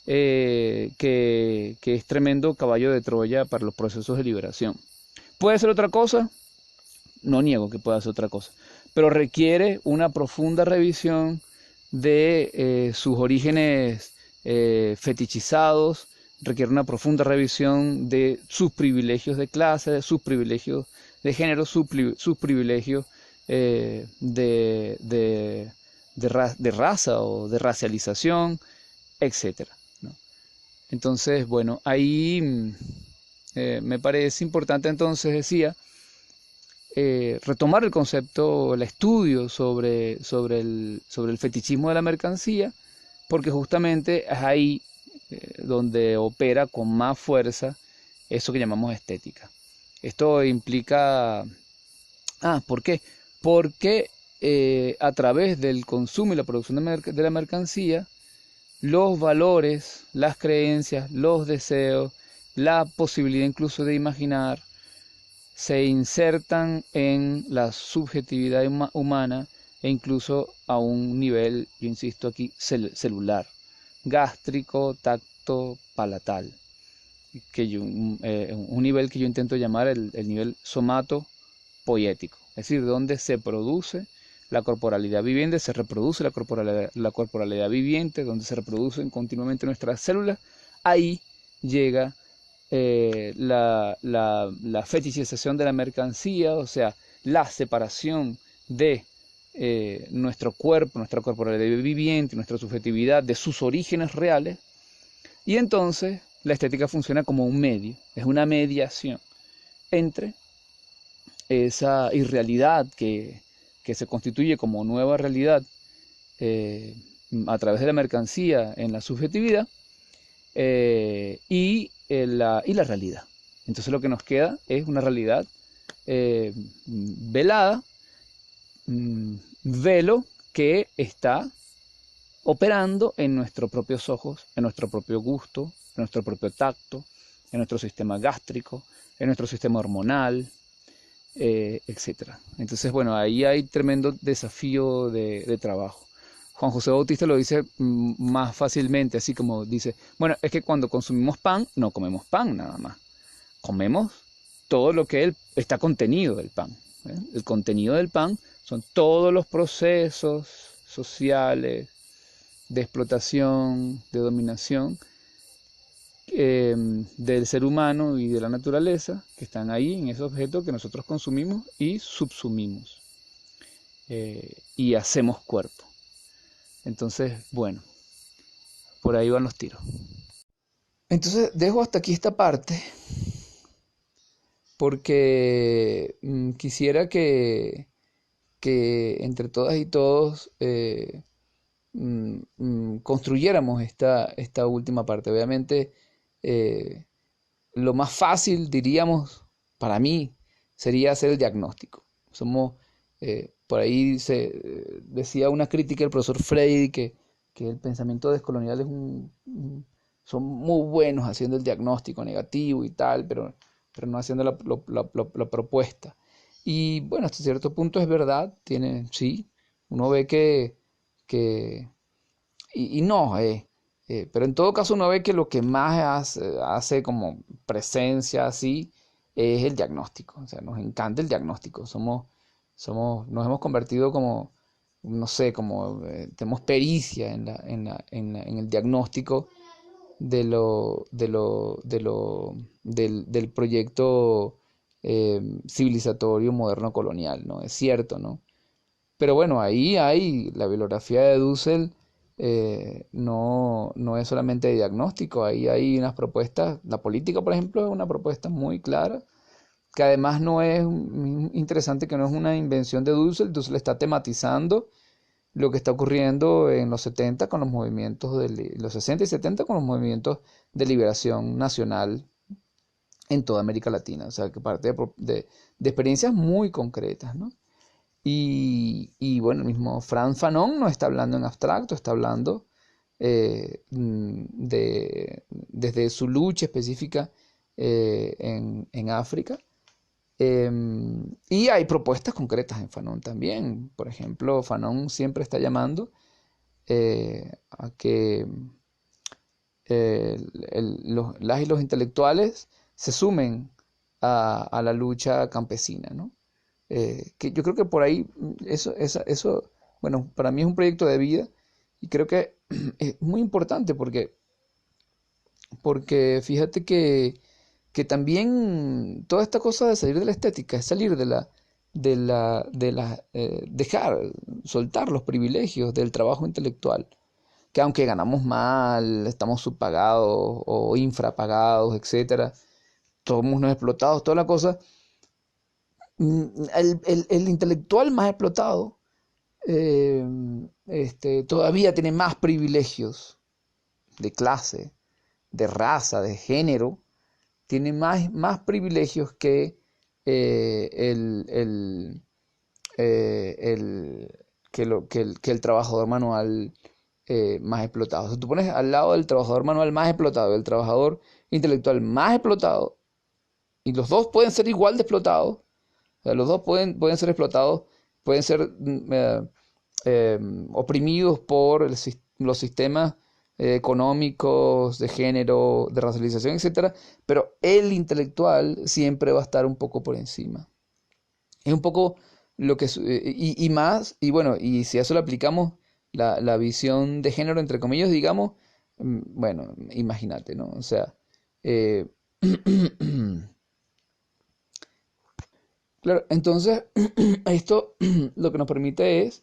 que es tremendo caballo de Troya para los procesos de liberación. ¿Puede ser otra cosa? No niego que pueda ser otra cosa, pero requiere una profunda revisión de sus orígenes fetichizados, requiere una profunda revisión de sus privilegios de clase, de sus privilegios de género, sus privilegios de raza o de racialización, etcétera, ¿no? Entonces, bueno, ahí me parece importante, entonces decía, retomar el concepto, el estudio sobre el fetichismo de la mercancía, porque justamente es ahí donde opera con más fuerza eso que llamamos estética. Esto implica... ¿por qué? Porque a través del consumo y la producción de la mercancía, los valores, las creencias, los deseos, la posibilidad incluso de imaginar, se insertan en la subjetividad humana, e incluso a un nivel, yo insisto aquí, celular. gástrico, tacto, palatal, un nivel que yo intento llamar el nivel somatopoético, es decir, donde se produce la corporalidad viviente, se reproduce la corporalidad viviente, donde se reproducen continuamente nuestras células. Ahí llega la fetichización de la mercancía, o sea, la separación de nuestro cuerpo, nuestra corporalidad viviente, nuestra subjetividad de sus orígenes reales, y entonces la estética funciona como un medio, es una mediación entre esa irrealidad que se constituye como nueva realidad eh, a través de la mercancía en la subjetividad y la realidad. Entonces lo que nos queda es una realidad velada, velo que está operando en nuestros propios ojos, en nuestro propio gusto, en nuestro propio tacto, en nuestro sistema gástrico, en nuestro sistema hormonal, etcétera. Entonces, bueno, ahí hay tremendo desafío de trabajo. Juan José Bautista lo dice más fácilmente, así como dice, bueno, es que cuando consumimos pan, no comemos pan nada más, comemos todo lo que está contenido del pan. El contenido del pan son todos los procesos sociales, de explotación, de dominación del ser humano y de la naturaleza que están ahí en ese objeto que nosotros consumimos y subsumimos y hacemos cuerpo. Entonces, bueno, por ahí van los tiros. Entonces dejo hasta aquí esta parte porque quisiera que entre todas y todos construyéramos esta última parte. Obviamente, eh, lo más fácil, diríamos, para mí, sería hacer el diagnóstico. Por ahí decía una crítica del profesor Freire que el pensamiento descolonial son muy buenos haciendo el diagnóstico negativo y tal, pero no haciendo la propuesta. Y bueno, hasta cierto punto es verdad, sí, uno ve que y no, pero en todo caso uno ve que lo que más hace como presencia así es el diagnóstico. O sea, nos encanta el diagnóstico. Nos hemos convertido como, no sé, como tenemos pericia en el diagnóstico del proyecto civilizatorio moderno colonial, ¿no? Es cierto, ¿no? Pero bueno, ahí hay la bibliografía de Dussel, no es solamente de diagnóstico, ahí hay unas propuestas, la política, por ejemplo, es una propuesta muy clara, que además no es interesante, que no es una invención de Dussel. Dussel está tematizando lo que está ocurriendo en los 70 con los movimientos los 60 y 70 con los movimientos de liberación nacional en toda América Latina, o sea, que parte de experiencias muy concretas, ¿no? Y bueno, el mismo Frantz Fanon no está hablando en abstracto, está hablando desde su lucha específica en África. Y hay propuestas concretas en Fanon también. Por ejemplo, Fanon siempre está llamando a que las y los intelectuales se sumen a la lucha campesina, ¿no? Que yo creo que por ahí, bueno, para mí es un proyecto de vida y creo que es muy importante porque fíjate que también toda esta cosa de salir de la estética es salir dejar, soltar los privilegios del trabajo intelectual, que aunque ganamos mal, estamos subpagados o infrapagados, etcétera, somos unos explotados, toda la cosa. El intelectual más explotado todavía tiene más privilegios de clase, de raza, de género, tiene más privilegios eh, el, el, que el trabajador manual más explotado. Si tú pones al lado del trabajador manual más explotado y el trabajador intelectual más explotado, y los dos pueden ser igual de explotados, o sea, los dos pueden ser explotados, pueden ser oprimidos por los sistemas económicos, de género, de racialización, etcétera, pero el intelectual siempre va a estar un poco por encima. Es un poco lo que y más, y bueno, y si a eso le aplicamos la visión de género, entre comillas, digamos, bueno, imagínate, ¿no? O sea, eh, claro, entonces esto lo que nos permite es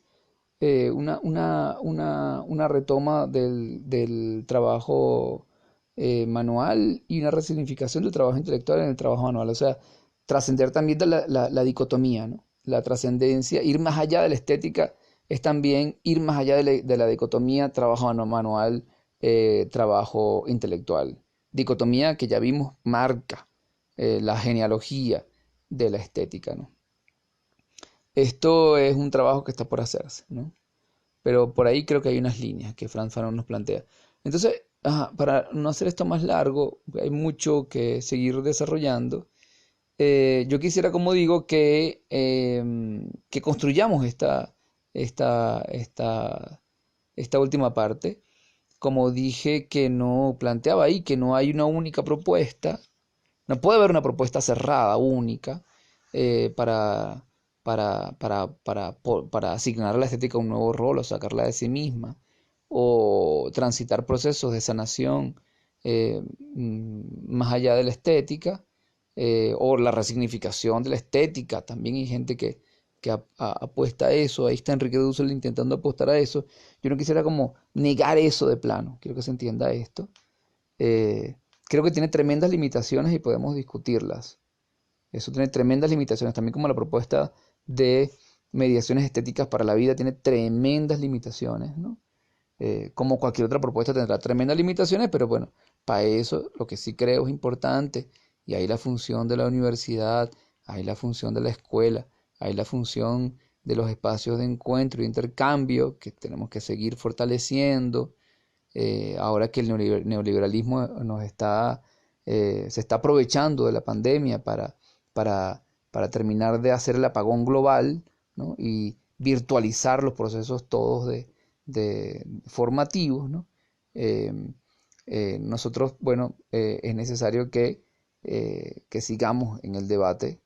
una retoma del trabajo manual y una resignificación del trabajo intelectual en el trabajo manual. O sea, trascender también de la dicotomía, ¿no? La trascendencia, ir más allá de la estética es también ir más allá de la dicotomía trabajo manual, trabajo intelectual. Dicotomía que ya vimos marca la genealogía de la estética, ¿no? Esto es un trabajo que está por hacerse, ¿no? Pero por ahí creo que hay unas líneas que Franz Fanon nos plantea. Entonces, ajá, para no hacer esto más largo, hay mucho que seguir desarrollando. Yo quisiera, como digo, que construyamos esta última parte. Como dije que no planteaba ahí, que no hay una única propuesta, no puede haber una propuesta cerrada, única, para, para asignar a la estética un nuevo rol o sacarla de sí misma, o transitar procesos de sanación más allá de la estética, o la resignificación de la estética. También hay gente que apuesta a eso. Ahí está Enrique Dussel intentando apostar a eso. Yo no quisiera como negar eso de plano, quiero que se entienda esto. Eh, Creo que tiene tremendas limitaciones y podemos discutirlas. Eso tiene tremendas limitaciones, también como la propuesta de mediaciones estéticas para la vida tiene tremendas limitaciones, ¿no? Como cualquier otra propuesta tendrá tremendas limitaciones, pero bueno, para eso lo que sí creo es importante, y ahí la función de la universidad, ahí la función de la escuela, ahí la función de los espacios de encuentro y intercambio que tenemos que seguir fortaleciendo, ahora que el neoliberalismo se está aprovechando de la pandemia para, para terminar de hacer el apagón global, ¿no? Y virtualizar los procesos todos de formativos, ¿no? Eh, Nosotros, bueno, es necesario que sigamos en el debate,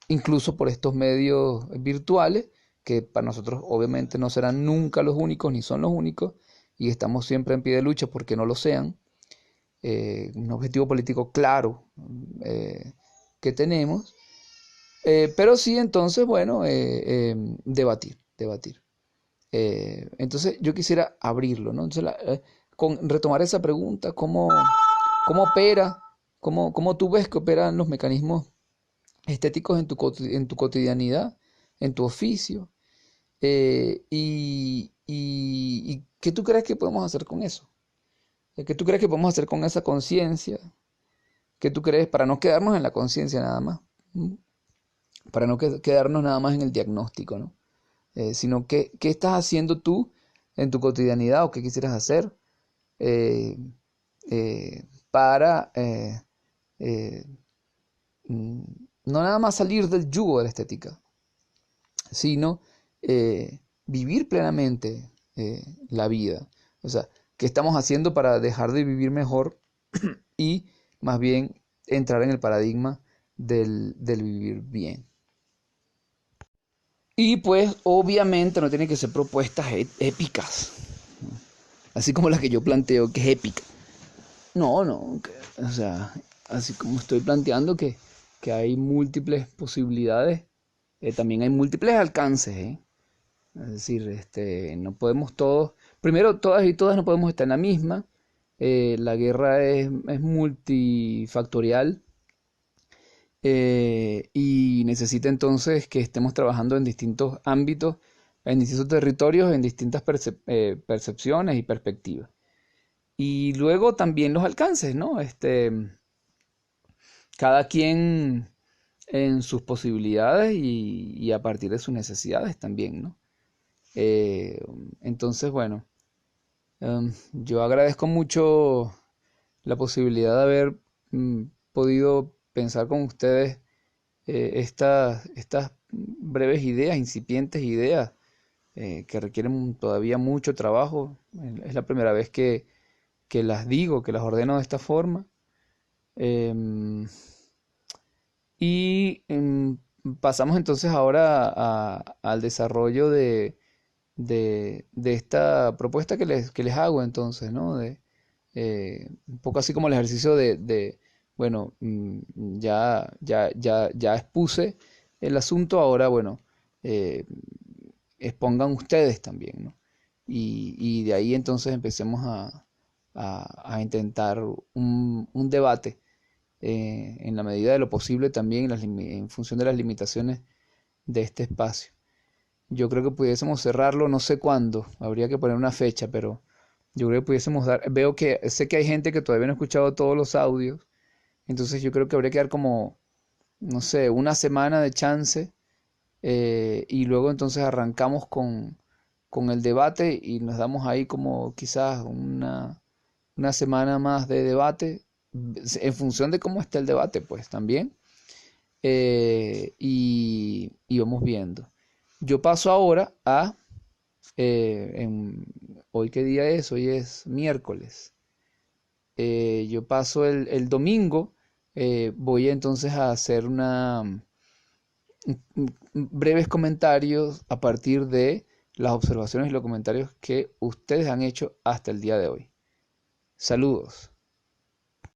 incluso por estos medios virtuales, que para nosotros obviamente no serán nunca los únicos, ni son los únicos, y estamos siempre en pie de lucha porque no lo sean. Un objetivo político claro eh, que tenemos, pero sí entonces, bueno, debatir, debatir. Entonces yo quisiera abrirlo, ¿no? Entonces, retomar esa pregunta, cómo opera, cómo tú ves que operan los mecanismos estéticos en tu cotidianidad, en tu oficio, y qué tú crees que podemos hacer con eso. ¿Qué tú crees que podemos hacer con esa conciencia? ¿Qué tú crees para no quedarnos en la conciencia nada más? ¿Mm? Para no quedarnos nada más en el diagnóstico, ¿no? Sino qué estás haciendo tú en tu cotidianidad o qué quisieras hacer eh, para eh, mm, no nada más salir del yugo de la estética, sino vivir plenamente la vida. O sea, ¿qué estamos haciendo para dejar de vivir mejor y más bien entrar en el paradigma del vivir bien? Y pues obviamente no tienen que ser propuestas épicas, así como la que yo planteo, que es épica. No, no, o sea, así como estoy planteando que hay múltiples posibilidades, también hay múltiples alcances, ¿eh? Es decir, no podemos todos, primero todas y todas no podemos estar en la misma. La guerra es multifactorial, y necesita entonces que estemos trabajando en distintos ámbitos, en distintos territorios, en distintas percepciones y perspectivas. Y luego también los alcances, ¿no? Cada quien en sus posibilidades y a partir de sus necesidades también, ¿no? Eh, entonces, bueno, yo agradezco mucho la posibilidad de haber podido pensar con ustedes estas breves ideas, incipientes ideas, que requieren todavía mucho trabajo. Es la primera vez que las digo, que las ordeno de esta forma. Em, y pasamos entonces ahora al desarrollo de esta propuesta que les hago entonces, ¿no? Un poco así como el ejercicio bueno, ya expuse el asunto, ahora, bueno, eh, expongan ustedes también, ¿no? Y de ahí entonces empecemos a intentar un debate en la medida de lo posible también en función de las limitaciones de este espacio. Yo creo que pudiésemos cerrarlo, no sé cuándo, habría que poner una fecha, pero yo creo que pudiésemos sé que hay gente que todavía no ha escuchado todos los audios, entonces yo creo que habría que dar como, no sé, una semana de chance y luego entonces arrancamos con el debate y nos damos ahí como quizás una semana más de debate en función de cómo está el debate, pues también. Y vamos viendo. Yo paso ahora ¿hoy qué día es? Hoy es miércoles. Yo paso el domingo, voy entonces a hacer breves comentarios a partir de las observaciones y los comentarios que ustedes han hecho hasta el día de hoy. Saludos.